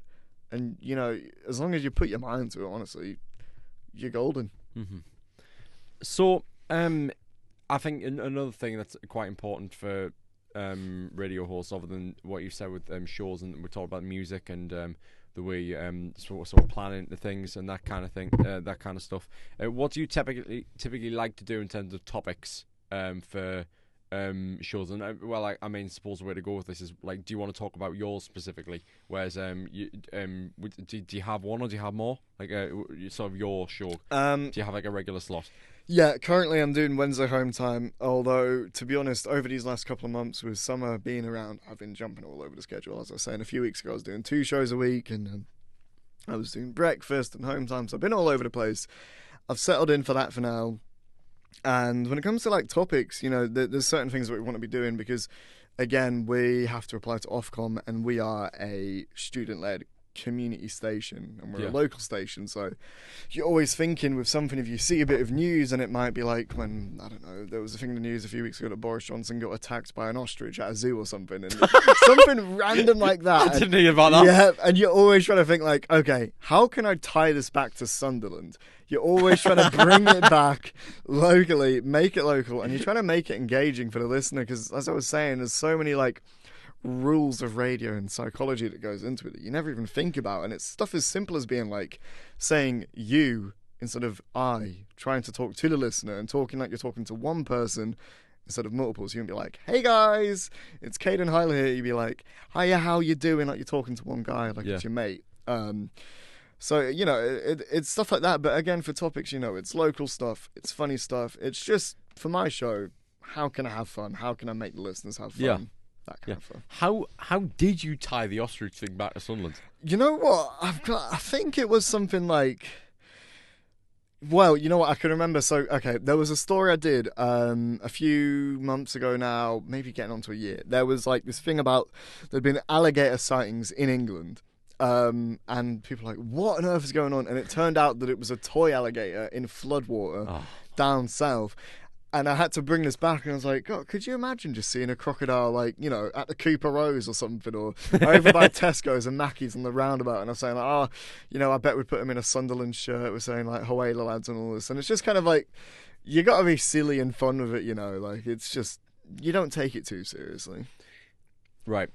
And, you know, as long as you put your mind to it, honestly, you're golden. Mm-hmm. So, I think another thing that's quite important for radio hosts, other than what you said with shows, and we talked about music and the way sort of planning the things and that kind of thing, that kind of stuff. What do you typically like to do in terms of topics for shows, and I mean, suppose the way to go with this is like, do you want to talk about yours specifically? Whereas, do you have one or do you have more? Like, sort of your show. Do you have like a regular slot? Yeah, currently I'm doing Wednesday home time, although, to be honest, over these last couple of months with summer being around, I've been jumping all over the schedule. As I was saying, a few weeks ago I was doing 2 shows a week, and I was doing breakfast and home time, so I've been all over the place. I've settled in for that for now. And when it comes to like topics, you know, there's certain things that we want to be doing because, again, we have to apply to Ofcom, and we are a student-led community station, and we're a local station, so you're always thinking with something, if you see a bit of news, and it might be like when, I don't know, there was a thing in the news a few weeks ago that Boris Johnson got attacked by an ostrich at a zoo or something, and something random like that. I didn't hear about that. Yeah, and you're always trying to think like, okay, how can I tie this back to Sunderland? You're always trying to bring it back locally, make it local, and you're trying to make it engaging for the listener, because as I was saying, there's so many like rules of radio and psychology that goes into it that you never even think about, and it's stuff as simple as being like saying you instead of I, trying to talk to the listener and talking like you're talking to one person instead of multiple. So you wouldn't be like, hey guys, it's Cayden Highley here. You'd be like, hiya, how you doing? Like you're talking to one guy, like it's your mate. So, you know, it's stuff like that. But again, for topics, you know, it's local stuff, it's funny stuff. It's just, for my show, how can I have fun? How can I make the listeners have fun? Yeah. That kind of stuff. How did you tie the ostrich thing back to Sunderland? You know what? I think it was something like... Well, you know what? I can remember. So, okay, there was a story I did a few months ago now, maybe getting on to a year. There was like this thing about there'd been alligator sightings in England. And people were like, what on earth is going on? And it turned out that it was a toy alligator in floodwater down south. And I had to bring this back, and I was like, God, could you imagine just seeing a crocodile, like, you know, at the Cooper Rose or something, or over by Tesco's and Mackey's on the roundabout, and I was saying, like, oh, you know, I bet we'd put him in a Sunderland shirt. We're saying, like, Highley lads and all this. And it's just kind of like, you got to be silly and fun with it, you know, like, it's just, you don't take it too seriously. Right.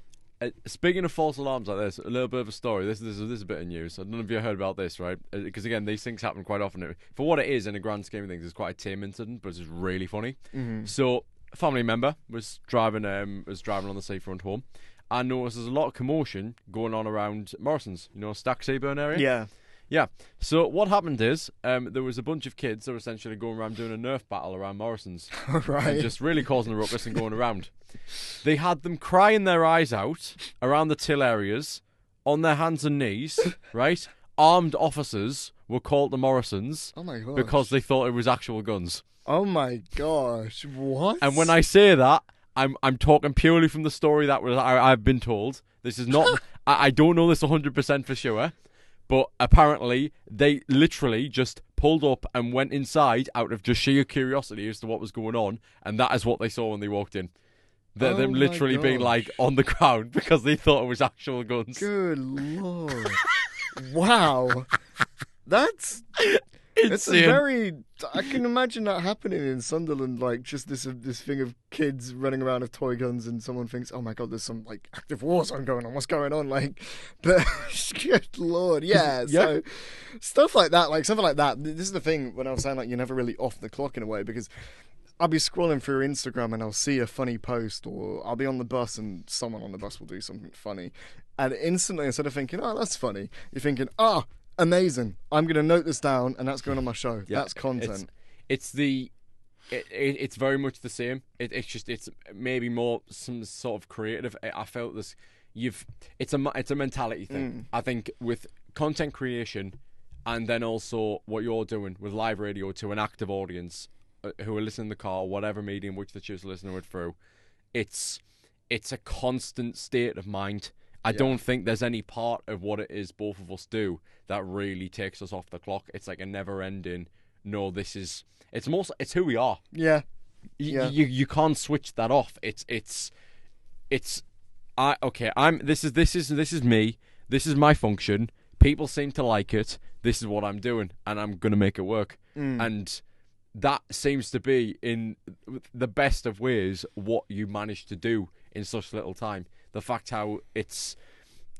Speaking of false alarms like this, a little bit of a story. This is a bit of news. I don't know if you heard about this, right? Because again, these things happen quite often. For what it is, in a grand scheme of things, it's quite a tame incident, but it's just really funny. Mm-hmm. So, a family member was driving on the seafront home, and noticed there's a lot of commotion going on around Morrison's, you know, Stack Seaburn area. Yeah. Yeah. So what happened is there was a bunch of kids that were essentially going around doing a Nerf battle around Morrison's. Right. And just really causing a ruckus and going around. They had them crying their eyes out around the till areas, on their hands and knees, right? Armed officers were called to Morrison's. Oh my gosh. Because they thought it was actual guns. Oh my gosh. What? And when I say that, I'm talking purely from the story that I've been told. This is not... I don't know this 100% for sure. But apparently, they literally just pulled up and went inside out of just sheer curiosity as to what was going on. And that is what they saw when they walked in. Them literally being like on the ground because they thought it was actual guns. Good Lord. Wow. That's it's a very... I can imagine that happening in Sunderland, like just this thing of kids running around with toy guns, and someone thinks, oh my God, there's some like active war zone going on. What's going on? Like, but good Lord, yeah. So stuff like that, like something like that. This is the thing when I was saying like you're never really off the clock in a way, because I'll be scrolling through Instagram and I'll see a funny post, or I'll be on the bus and someone on the bus will do something funny, and instantly, instead of thinking, oh, that's funny, you're thinking, oh, amazing, I'm going to note this down and that's going on my show. Yeah, that's content. It's very much the same. It's maybe more some sort of creative. I felt this. It's a mentality thing. I think with content creation, and then also what you're doing with live radio to an active audience who are listening in the car, whatever medium which they choose to listen to it through, it's a constant state of mind. I don't think there's any part of what it is both of us do that really takes us off the clock. It's like a never-ending. No, it's who we are. Yeah. You can't switch that off. This is me. This is my function. People seem to like it. This is what I'm doing, and I'm gonna make it work. And that seems to be, in the best of ways, what you managed to do in such little time. The fact how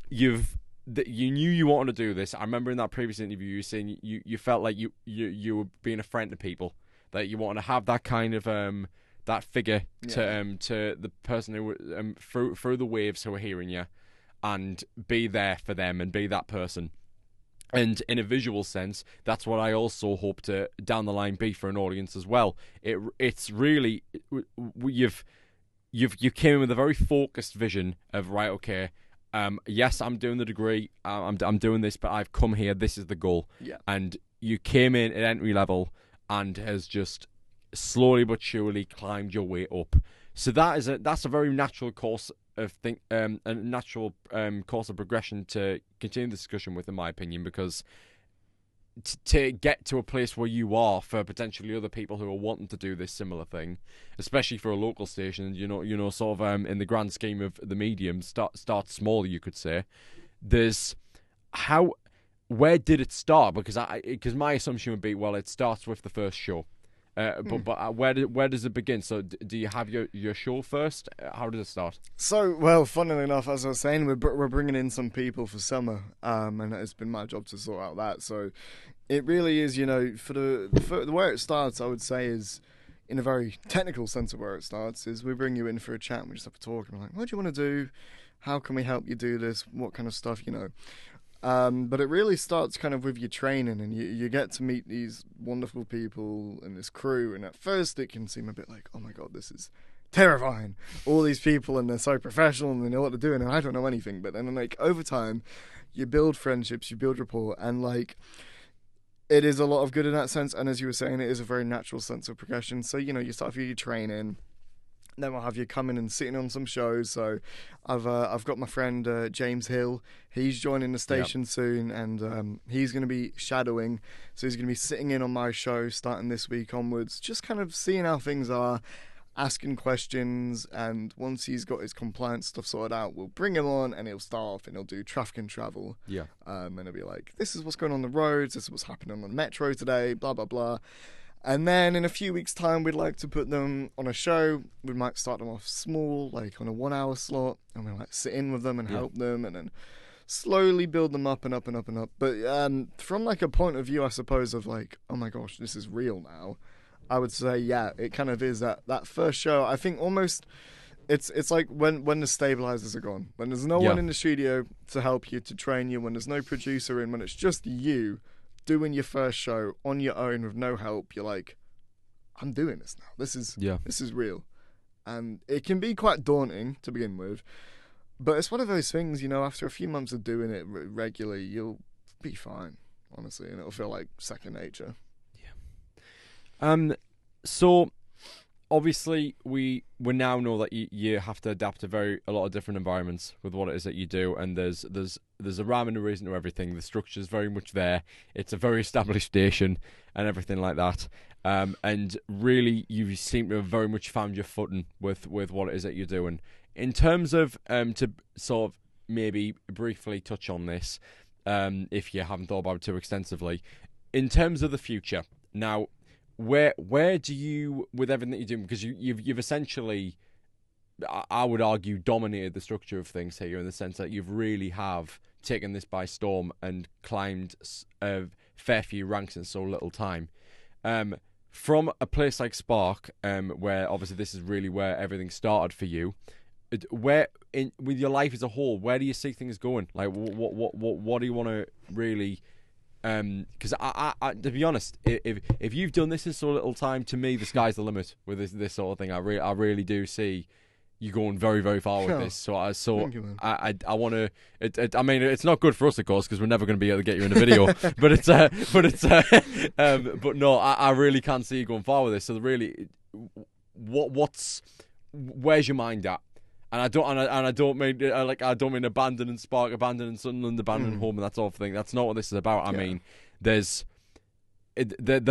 you knew you wanted to do this. I remember in that previous interview you were saying you felt like you were being a friend to people, that you wanted to have that kind of that figure to the person who through the waves who are hearing you, and be there for them and be that person. And in a visual sense, that's what I also hope to down the line be for an audience as well. It's really you came in with a very focused vision of, right, okay, yes, I'm doing the degree, I'm doing this, but I've come here. This is the goal. Yeah. And you came in at entry level and has just slowly but surely climbed your way up. So that's a very natural course of a natural course of progression to continue the discussion with, in my opinion, because to get to a place where you are for potentially other people who are wanting to do this similar thing, especially for a local station, sort of in the grand scheme of the medium, start small, you could say. Where did it start? Because my assumption would be, well, it starts with the first show. But where does it begin? So do you have your show first? How does it start? So, well, funnily enough, as I was saying, we're bringing in some people for summer, and it's been my job to sort out that. So it really is, for the where it starts, I would say, is in a very technical sense of where it starts, is we bring you in for a chat and we just have a talk and we're like, what do you want to do? How can we help you do this? What kind of stuff, But it really starts kind of with your training, and you get to meet these wonderful people and this crew, and at first it can seem a bit like, oh my god, this is terrifying. All these people, and they're so professional and they know what they're doing, and I don't know anything. But then, like, over time, you build friendships, you build rapport, and like, it is a lot of good in that sense. And as you were saying, it is a very natural sense of progression. So, you start with your training. Then we'll have you coming and sitting on some shows. So I've got my friend James Hill. He's joining the station soon, and he's going to be shadowing. So he's going to be sitting in on my show starting this week onwards, just kind of seeing how things are, asking questions. And once he's got his compliance stuff sorted out, we'll bring him on and he'll start off and he'll do traffic and travel. Yeah. And he'll be like, this is what's going on the roads, this is what's happening on the metro today, blah, blah, blah. And then in a few weeks' time, we'd like to put them on a show. We might start them off small, like on a 1 hour slot, and we might sit in with them and help them, and then slowly build them up and up and up and up. But from like a point of view, I suppose, of like, oh my gosh, this is real now, I would say, yeah, it kind of is that first show. I think almost it's like when the stabilizers are gone, when there's no one in the studio to help you, to train you, when there's no producer in, when it's just you doing your first show on your own with no help. You're like, I'm doing this now. This is real. And it can be quite daunting to begin with, but it's one of those things, after a few months of doing it regularly, you'll be fine, honestly, and it'll feel like second nature. So obviously we now know that you have to adapt to a lot of different environments with what it is that you do, and there's a rhyme and a reason to everything. The structure is very much there. It's a very established station and everything like that. And really, you seem to have very much found your footing with what it is that you're doing. In terms of to sort of maybe briefly touch on this, if you haven't thought about it too extensively, in terms of the future now. Where do you, with everything that you're doing, because you've essentially, I would argue, dominated the structure of things here, in the sense that you've really have taken this by storm and climbed a fair few ranks in so little time. From a place like Spark, where obviously this is really where everything started for you, with your life as a whole, where do you see things going? Like, what do you want to really? Because I to be honest, if you've done this in so little time, to me the sky's the limit with this sort of thing. I really do see you going very, very far with this. So I want to. I mean, it's not good for us, of course, because we're never going to be able to get you in a video. But no, I really can see you going far with this. So really, where's your mind at? And I don't mean abandoning Spark, abandoning Sunderland, abandoning home, and that sort of thing. That's not what this is about. I mean, there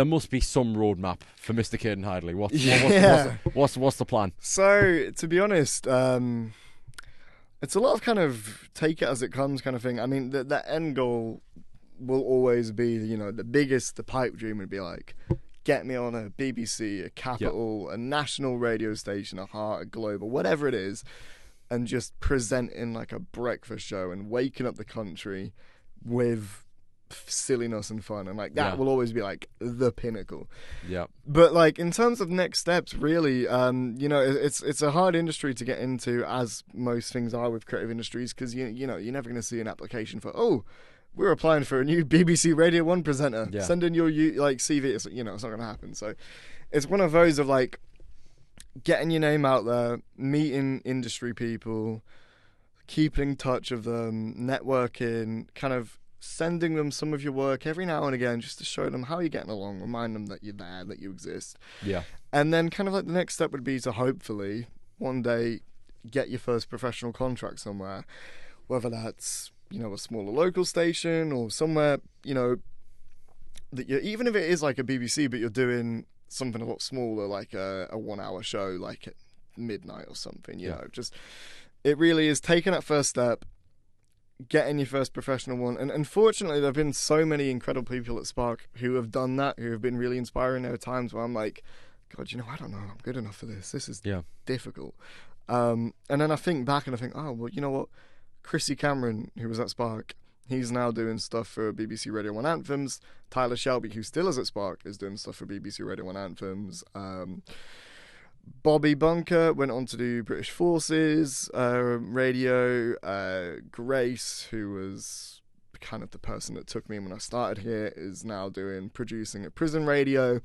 must be some roadmap for Mr. Cayden Highley. What's the plan? So, to be honest, it's a lot of kind of take it as it comes kind of thing. I mean, the end goal will always be, the pipe dream would be like, get me on a BBC, a Capital, a national radio station, a Heart, a Global, whatever it is, and just presenting like a breakfast show and waking up the country with silliness and fun, and like that will always be like the pinnacle. Yeah. But like in terms of next steps, really, you know, it's a hard industry to get into, as most things are with creative industries, because you know you're never going to see an application for, oh, we're applying for a new BBC Radio 1 presenter. Yeah. Send in your like CV. It's, you know, it's not going to happen. So it's one of those of like getting your name out there, meeting industry people, keeping in touch with them, networking, kind of sending them some of your work every now and again just to show them how you're getting along, remind them that you're there, that you exist. Yeah. And then kind of like the next step would be to hopefully one day get your first professional contract somewhere, whether that's, you know, a smaller local station or somewhere, you know, that you, even if it is like a BBC, but you're doing something a lot smaller, like a 1 hour show, like at midnight or something, you know, just, it really is taking that first step, getting your first professional one. And unfortunately, there have been so many incredible people at Spark who have done that, who have been really inspiring. There are times where I'm like, God, you know, I don't know, I'm good enough for this. This is difficult. And then I think back and I think, oh, well, you know what? Chrissy Cameron, who was at Spark, he's now doing stuff for BBC Radio 1 Anthems. Tyler Shelby, who still is at Spark, is doing stuff for BBC Radio 1 Anthems. Bobby Bunker went on to do British Forces radio. Grace, who was kind of the person that took me when I started here, is now producing at Prison Radio.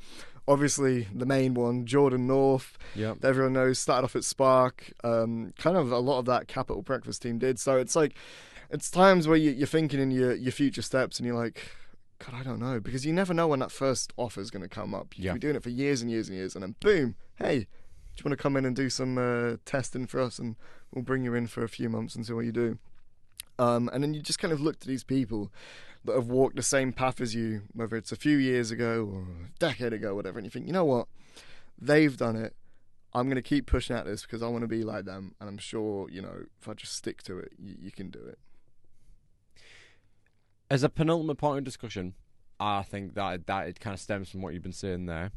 Obviously, the main one, Jordan North, that everyone knows, started off at Spark. Kind of a lot of that Capital Breakfast team did. So it's like, it's times where you're thinking in your future steps and you're like, God, I don't know. Because you never know when that first offer is going to come up. You've been doing it for years and years and years, and then boom, hey, do you want to come in and do some testing for us, and we'll bring you in for a few months and see what you do. And then you just kind of look to these people that have walked the same path as you, whether it's a few years ago or a decade ago, whatever, and you think, you know what, they've done it. I'm going to keep pushing at this because I want to be like them, and I'm sure, you know, if I just stick to it, you can do it. As a penultimate point of discussion, I think that it kind of stems from what you've been saying there.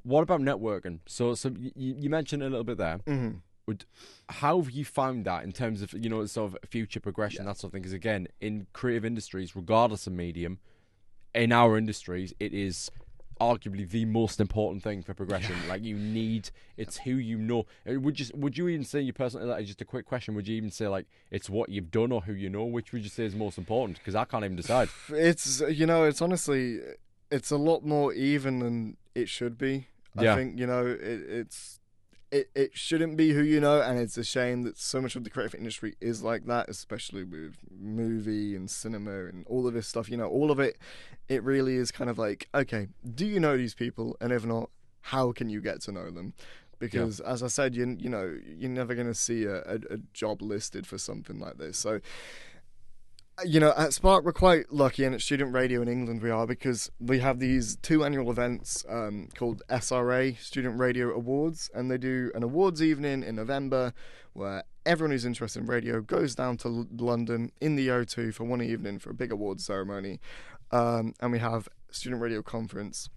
What about networking? So you mentioned it a little bit there. Mm-hmm. How have you found that in terms of, you know, sort of future progression, that sort of thing? Because again, in creative industries, regardless of medium, in our industries, it is arguably the most important thing for progression. Like, you need, it's who you know. Would you even say, your personal, like, just a quick question, would you even say like it's what you've done or who you know? Which would you say is most important? Because I can't even decide. It's, you know, it's honestly, it's a lot more even than it should be. I think, you know, it shouldn't be who you know, and it's a shame that so much of the creative industry is like that, especially with movie and cinema and all of this stuff. You know, all of it really is kind of like, okay, do you know these people? And if not, how can you get to know them? Because as I said, you know, you're never going to see a job listed for something like this. So, you know, at Spark, we're quite lucky, and at Student Radio in England we are, because we have these 2 annual events called SRA, Student Radio Awards, and they do an awards evening in November where everyone who's interested in radio goes down to London in the O2 for one evening for a big awards ceremony, and we have Student Radio Conference,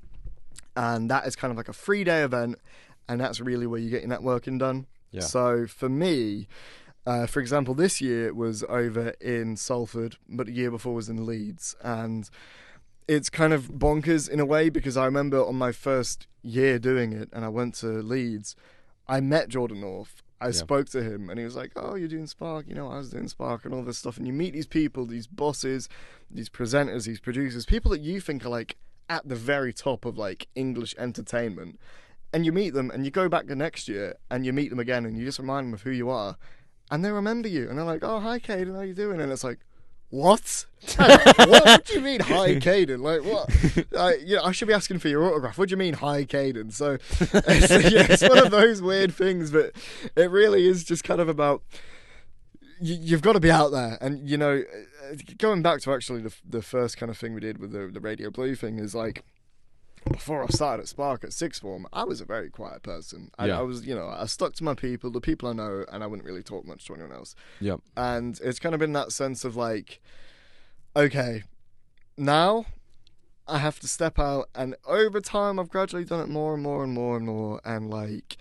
and that is kind of like a 3-day event, and that's really where you get your networking done. So for me, for example, this year it was over in Salford, but the year before was in Leeds. And it's kind of bonkers in a way, because I remember on my first year doing it, and I went to Leeds, I met Jordan North. I spoke to him, and he was like, oh, you're doing Spark? You know, I was doing Spark and all this stuff. And you meet these people, these bosses, these presenters, these producers, people that you think are like at the very top of like English entertainment. And you meet them, and you go back the next year, and you meet them again, and you just remind them of who you are. And they remember you, and they're like, oh, hi, Cayden, how you doing? And it's like, what? What do you mean, hi, Cayden? Like, what? I should be asking for your autograph. What do you mean, hi, Cayden? So, it's one of those weird things, but it really is just kind of about, you've got to be out there. And, you know, going back to actually the first kind of thing we did with the Radio Blue thing is like, before I started at Spark at sixth form, I was a very quiet person. I was, you know, I stuck to my people, the people I know, and I wouldn't really talk much to anyone else. And it's kind of been that sense of like, okay, now I have to step out, and over time I've gradually done it more and more and more and more, and like,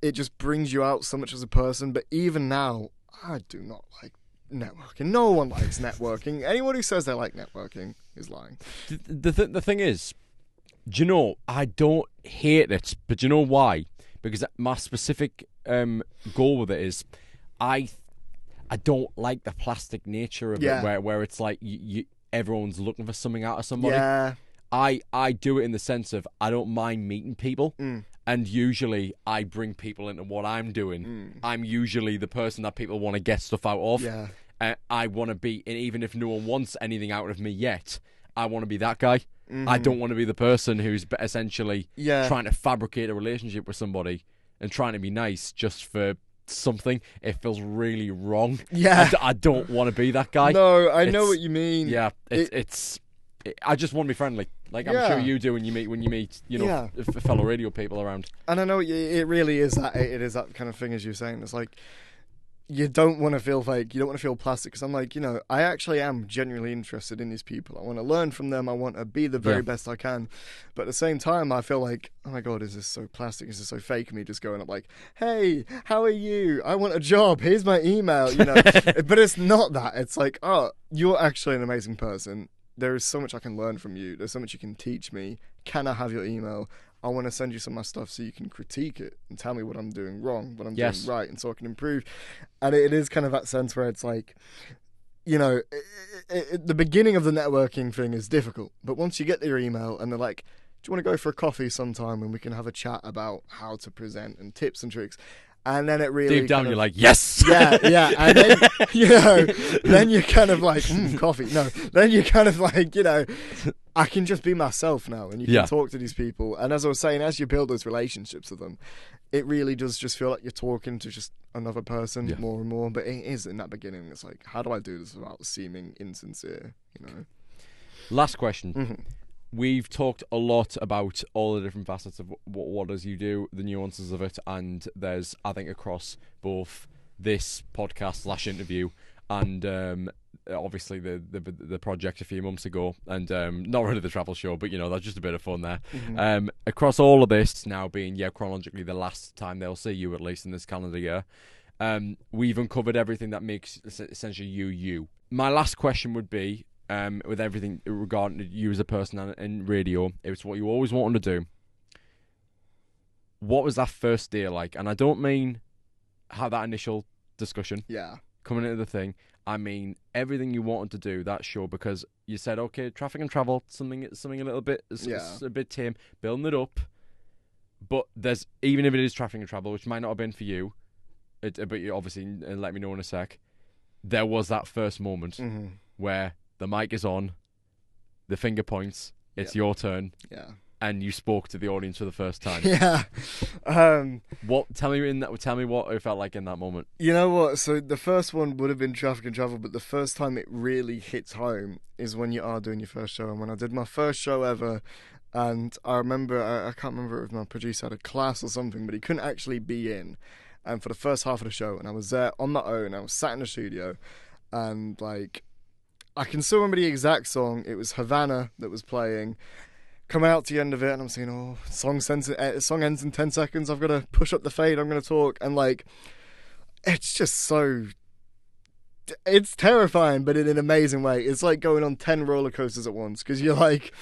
it just brings you out so much as a person. But even now, I do not like networking. No one likes networking. Anyone who says they like networking is lying. The thing is, do you know, I don't hate it, but do you know why? Because my specific goal with it is, I don't like the plastic nature of it, where it's like everyone's looking for something out of somebody. Yeah. I do it in the sense of I don't mind meeting people, and usually I bring people into what I'm doing. I'm usually the person that people want to get stuff out of. Yeah. I want to be, and even if no one wants anything out of me yet, I want to be that guy. I don't want to be the person who's essentially trying to fabricate a relationship with somebody and trying to be nice just for something. It feels really wrong. Yeah. I don't want to be that guy. No, I know what you mean. Yeah, I just want to be friendly. Like I'm sure you do when you meet, you know, fellow radio people around. And I know it really is that. It is that kind of thing, as you're saying. It's like, you don't want to feel fake. You don't want to feel plastic. Because I'm like, you know, I actually am genuinely interested in these people. I want to learn from them. I want to be the very best I can. But at the same time, I feel like, oh my God, is this so plastic? Is this so fake? Me just going up like, hey, how are you? I want a job. Here's my email. You know, but it's not that. It's like, oh, you're actually an amazing person. There is so much I can learn from you. There's so much you can teach me. Can I have your email? I want to send you some of my stuff so you can critique it and tell me what I'm doing wrong, what I'm doing right, and so I can improve. And it is kind of that sense where it's like, you know, the beginning of the networking thing is difficult. But once you get their email and they're like, do you want to go for a coffee sometime and we can have a chat about how to present and tips and tricks? And then it really deep down you're like, yes. Yeah. And then, you know, then you're kind of like, coffee. No. Then you're kind of like, you know, I can just be myself now, and you can talk to these people. And as I was saying, as you build those relationships with them, it really does just feel like you're talking to just another person more and more. But it is in that beginning. It's like, how do I do this without seeming insincere? You know. Last question. We've talked a lot about all the different facets of what does you do, the nuances of it, and there's, I think, across both this podcast / interview and obviously the project a few months ago, and not really the travel show, but you know, that's just a bit of fun there. Across all of this now being chronologically the last time they'll see you, at least in this calendar year, we've uncovered everything that makes essentially you. My last question would be, with everything regarding you as a person in radio, it was what you always wanted to do. What was that first day like? And I don't mean how that initial discussion coming into the thing. I mean everything you wanted to do that show, because you said, okay, traffic and travel, something a little bit, a bit tame, building it up. But there's, even if it is traffic and travel, which might not have been for you, but you obviously let me know in a sec. There was that first moment where the mic is on, the finger points, it's your turn, and you spoke to the audience for the first time. Tell me what it felt like in that moment. You know what? So the first one would have been traffic and travel, but the first time it really hits home is when you are doing your first show. And when I did my first show ever, and I remember, I can't remember if my producer had a class or something, but he couldn't actually be in. And for the first half of the show, and I was there on my own, I was sat in the studio, and like, I can still remember the exact song. It was Havana that was playing. Coming out to the end of it, and I'm saying, song ends in 10 seconds. I've got to push up the fade. I'm going to talk. And, like, it's just so... It's terrifying, but in an amazing way. It's like going on 10 roller coasters at once. Because you're like,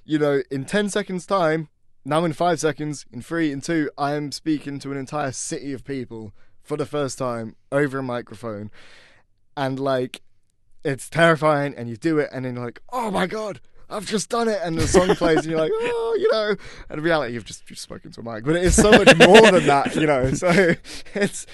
you know, in 10 seconds' time, now in 5 seconds, in 3, in 2, I am speaking to an entire city of people for the first time over a microphone. And, like... It's terrifying, and you do it, and then you're like, oh my God, I've just done it, and the song plays, and you're like, oh, you know, and in reality, you've just spoken to a mic, but it is so much more than that, you know, so it's,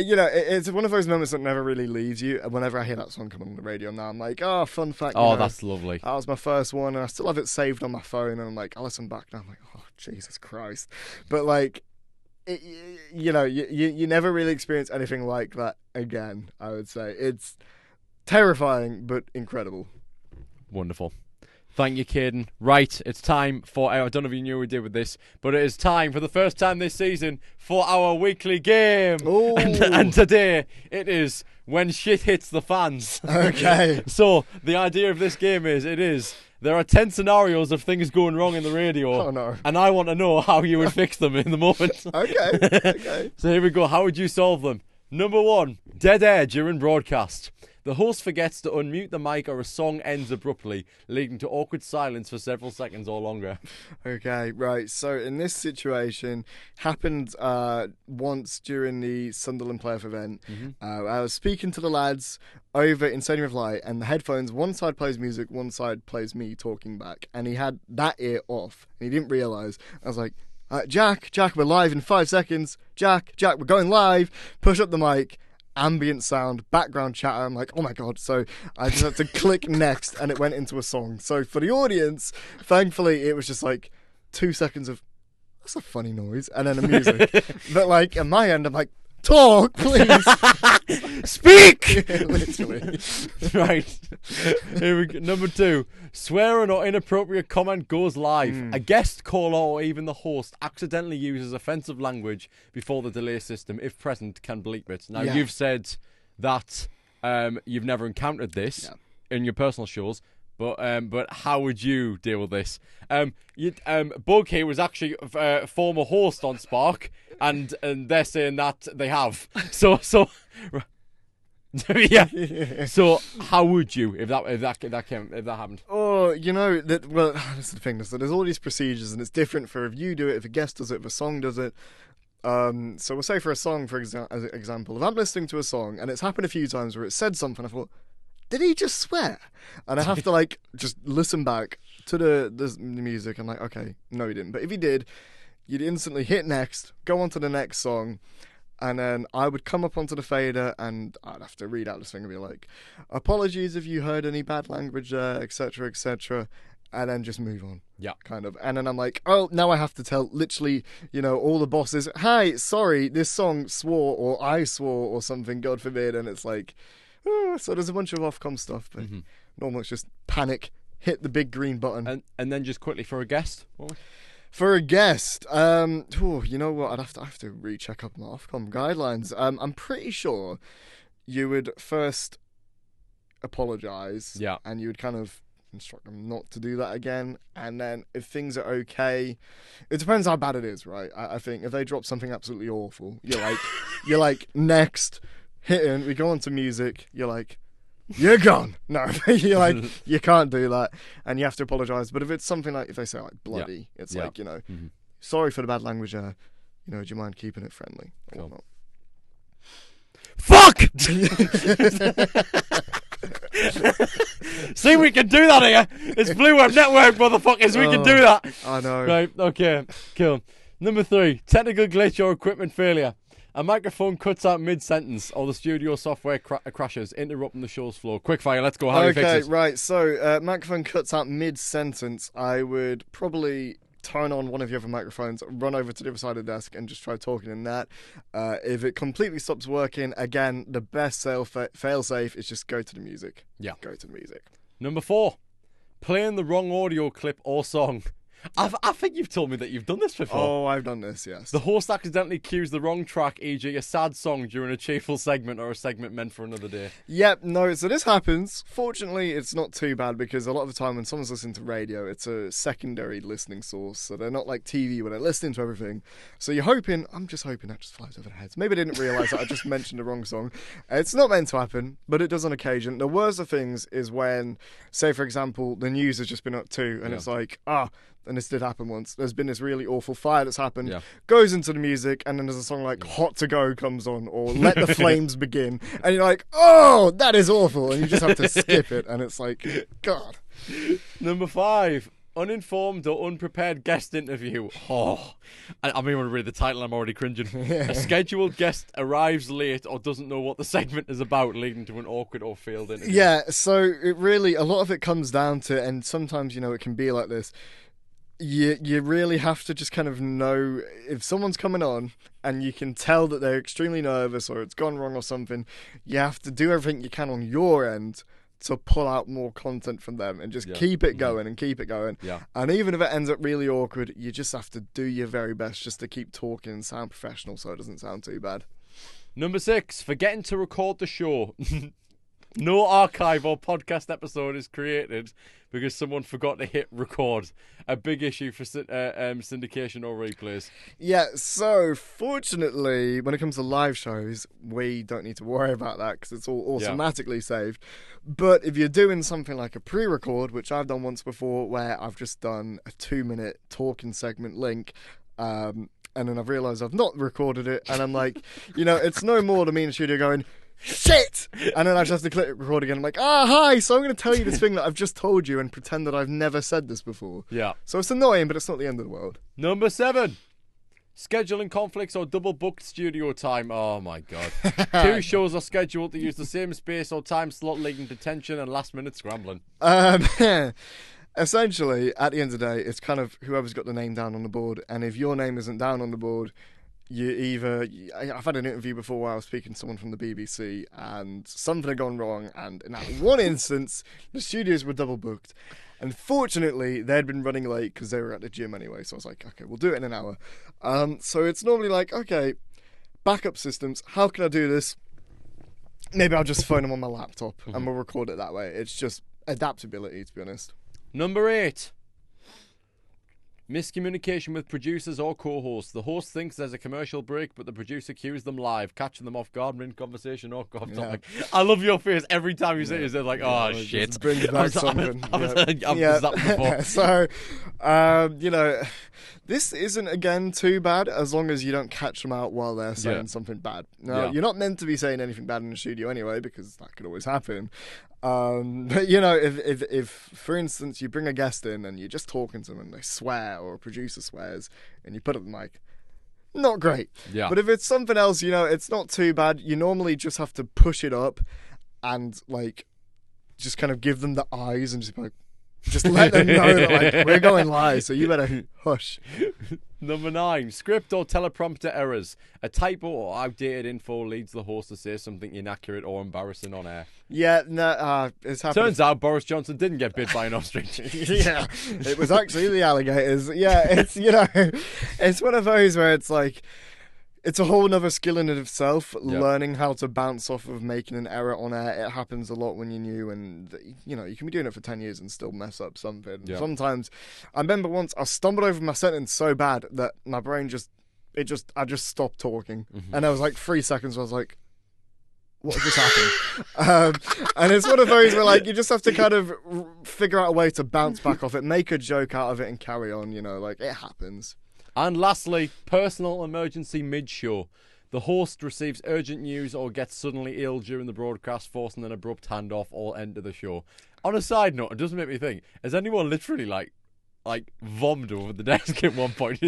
you know, it's one of those moments that never really leaves you, and whenever I hear that song come on the radio now, I'm like, oh, fun fact, you know, that's lovely. That was my first one, and I still have it saved on my phone, and I'm like, I listen back now, I'm like, oh, Jesus Christ, but like, you know, you never really experience anything like that again, I would say. It's terrifying, but incredible. Wonderful. Thank you, Cayden. Right, it's time for... I don't know if you knew we did with this, but it is time, for the first time this season, for our weekly game. And today, it is When Shit Hits the Fans. Okay. So, the idea of this game is, there are 10 scenarios of things going wrong in the radio. Oh, no. And I want to know how you would fix them in the moment. Okay. So here we go. How would you solve them? Number 1, dead air during broadcast. The host forgets to unmute the mic or a song ends abruptly, leading to awkward silence for several seconds or longer. Okay, right. So in this situation, happened once during the Sunderland playoff event. I was speaking to the lads over in Stadium of Light, and the headphones, one side plays music, one side plays me talking back, and he had that ear off, and he didn't realise. I was like, Jack, we're live in 5 seconds. Jack, we're going live. Push up the mic. Ambient sound, background chatter. I'm like, oh my god. So I just had to click next, and it went into a song. So for the audience, thankfully, it was just like 2 seconds of, that's a funny noise, and then the music. But like, at my end, I'm like, talk, please. Speak! Literally. Right. Here we go. Number 2. Swearing or inappropriate comment goes live. A guest caller or even the host accidentally uses offensive language before the delay system, if present, can bleep it. Now, you've said that you've never encountered this in your personal shows, but how would you deal with this? Bug here was actually a former host on Spark, and they're saying that they have. So yeah. So how would you if that happened? Oh, you know that. Well, this is the thing. So there's all these procedures, and it's different for if you do it, if a guest does it, if a song does it. So we'll say for a song, for as an example, if I'm listening to a song and it's happened a few times where it said something, I thought, did he just swear? And I have to like just listen back to the music. I'm like, okay, no, he didn't. But if he did, you'd instantly hit next, go on to the next song. And then I would come up onto the fader and I'd have to read out this thing and be like, apologies if you heard any bad language there, etc., etc., and then just move on. Yeah. Kind of. And then I'm like, oh, now I have to tell literally, all the bosses, hi, sorry, this song swore or I swore or something, God forbid. And it's like, so there's a bunch of Ofcom stuff, but normally it's just panic, hit the big green button. And then just quickly for a guest. For a guest, you know what? I have to recheck up my Ofcom guidelines. I'm pretty sure you would first apologise, and you would kind of instruct them not to do that again. And then if things are okay, it depends how bad it is, right? I think if they drop something absolutely awful, you're like next, hitting. We go on to music. You're like, you're gone. No, you're like, you can't do that, and you have to apologise. But if it's something like, if they say like bloody, it's like, sorry for the bad language. Do you mind keeping it friendly or whatnot? Fuck! See, we can do that here. It's Blue Web Network, motherfuckers. We can do that. I know. Right, okay, cool. Number 3, technical glitch or equipment failure. A microphone cuts out mid-sentence or the studio software crashes, interrupting the show's flow. Quickfire, let's go. How do you fix it? Okay, right. So, microphone cuts out mid-sentence. I would probably turn on one of the other microphones, run over to the other side of the desk and just try talking in that. If it completely stops working, again, the best fail-safe is just go to the music. Yeah. Go to the music. Number 4, playing the wrong audio clip or song. I think you've told me that you've done this before. Oh, I've done this, yes. The host accidentally cues the wrong track, e.g. a sad song during a cheerful segment or a segment meant for another day. Yep, no, so this happens. Fortunately, it's not too bad because a lot of the time when someone's listening to radio, it's a secondary listening source, so they're not like TV where they're listening to everything. So I'm just hoping that just flies over their heads. Maybe they didn't realise that I just mentioned the wrong song. It's not meant to happen, but it does on occasion. The worst of things is when, say for example, the news has just been up too, and it's like, and this did happen once. There's been this really awful fire that's happened, goes into the music, and then there's a song like Hot to Go comes on, or Let the Flames Begin, and you're like, oh, that is awful, and you just have to skip it, and it's like, God. Number 5, uninformed or unprepared guest interview. Oh, I mean, when I read the title, I'm already cringing. A scheduled guest arrives late or doesn't know what the segment is about, leading to an awkward or failed interview. Yeah, so it really, a lot of it comes down to, and sometimes, it can be like this, you really have to just kind of know if someone's coming on and you can tell that they're extremely nervous or it's gone wrong or something. You have to do everything you can on your end to pull out more content from them and just keep it going and keep it going. Yeah. And even if it ends up really awkward, you just have to do your very best just to keep talking and sound professional so it doesn't sound too bad. Number 6, forgetting to record the show. No archive or podcast episode is created because someone forgot to hit record. A big issue for syndication or replays. Yeah, so fortunately, when it comes to live shows, we don't need to worry about that because it's all automatically saved. But if you're doing something like a pre-record, which I've done once before, where I've just done a 2-minute talking segment link, and then I've realised I've not recorded it, and I'm like, it's no more to me in the studio going, shit! And then I just have to click record again. I'm like, hi, so I'm going to tell you this thing that I've just told you and pretend that I've never said this before. Yeah. So it's annoying, but it's not the end of the world. Number 7. Scheduling conflicts or double booked studio time. Oh my god. 2 shows are scheduled to use the same space or time slot, leading to tension and last minute scrambling. Essentially, at the end of the day, it's kind of whoever's got the name down on the board, and if your name isn't down on the board, I've had an interview before where I was speaking to someone from the BBC and something had gone wrong, and in that one instance the studios were double booked, and fortunately they'd been running late because they were at the gym anyway, so I was like, okay, we'll do it in an hour. So it's normally like, okay, backup systems, how can I do this? Maybe I'll just phone them on my laptop and we'll record it that way. It's just adaptability, to be honest. Number 8. Miscommunication with producers or co-hosts. The host thinks there's a commercial break, but the producer cues them live, catching them off guard mid-conversation or off topic. I love your face every time you say it. They're like, oh, shit. It brings back something. I've that before. So, this isn't, again, too bad as long as you don't catch them out while they're saying something bad. Now, you're not meant to be saying anything bad in the studio anyway, because that could always happen. But if for instance you bring a guest in and you're just talking to them and they swear, or a producer swears and you put up the mic, not great. But if it's something else, it's not too bad. You normally just have to push it up and just kind of give them the eyes and just let them know that we're going live, so you better hush. Number 9. Script or teleprompter errors. A typo or outdated info leads the host to say something inaccurate or embarrassing on air. Yeah, no, it's happened. Turns out Boris Johnson didn't get bit by an ostrich. Yeah, it was actually the alligators. Yeah, it's it's one of those where it's like, it's a whole nother skill in itself, learning how to bounce off of making an error on air. It happens a lot when you're new, and you can be doing it for 10 years and still mess up something. Sometimes, I remember once I stumbled over my sentence so bad that my brain I just stopped talking, and there was like 3 seconds where I was like, what just happened? And it's one of those where you just have to kind of figure out a way to bounce back off it, make a joke out of it, and carry on. It happens. And lastly, personal emergency mid-show. The host receives urgent news or gets suddenly ill during the broadcast, forcing an abrupt handoff or end to the show. On a side note, it does make me think, has anyone literally vommed over the desk at one point?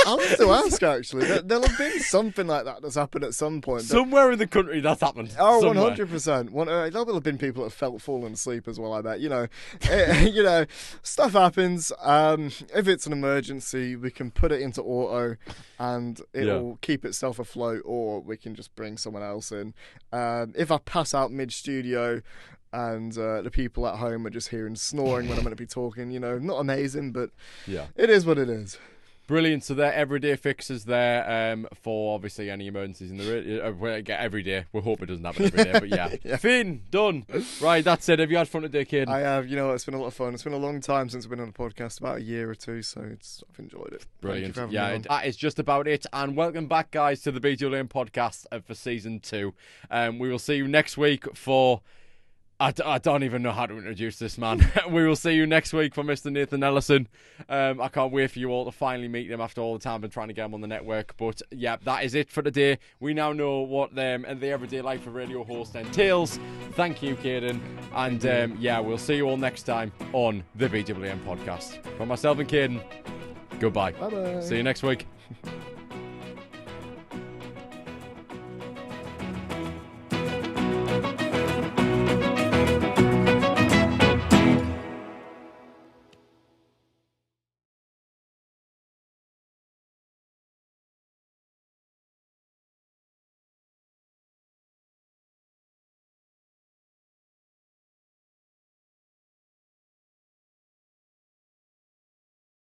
I'll have to ask, actually. There'll have been something like that that's happened at some point. Somewhere in the country that's happened. Oh, somewhere. 100%. There will have been people that have fallen asleep as well, I bet. Stuff happens. If it's an emergency, we can put it into auto and it'll keep itself afloat, or we can just bring someone else in. If I pass out mid-studio, and the people at home are just hearing snoring when I'm going to be talking, not amazing, but it is what it is. Brilliant. So they're everyday fixes there for obviously any emergencies in the radio. Every day. We hope it doesn't happen every day, but Finn, done. Right, that's it. Have you had fun today, Cayden? I have. It's been a lot of fun. It's been a long time since I've been on a podcast, about a year or two, so I've enjoyed it. Brilliant. That is just about it. And welcome back, guys, to the BWN podcast for season 2. We will see you next week for... I don't even know how to introduce this man. We will see you next week for Mr. Nathan Ellison. I can't wait for you all to finally meet him after all the time I've been trying to get him on the network. But yeah, that is it for today. We now know what the everyday life of radio host entails. Thank you, Cayden. And we'll see you all next time on the BWN podcast. From myself and Cayden, goodbye. Bye-bye. See you next week.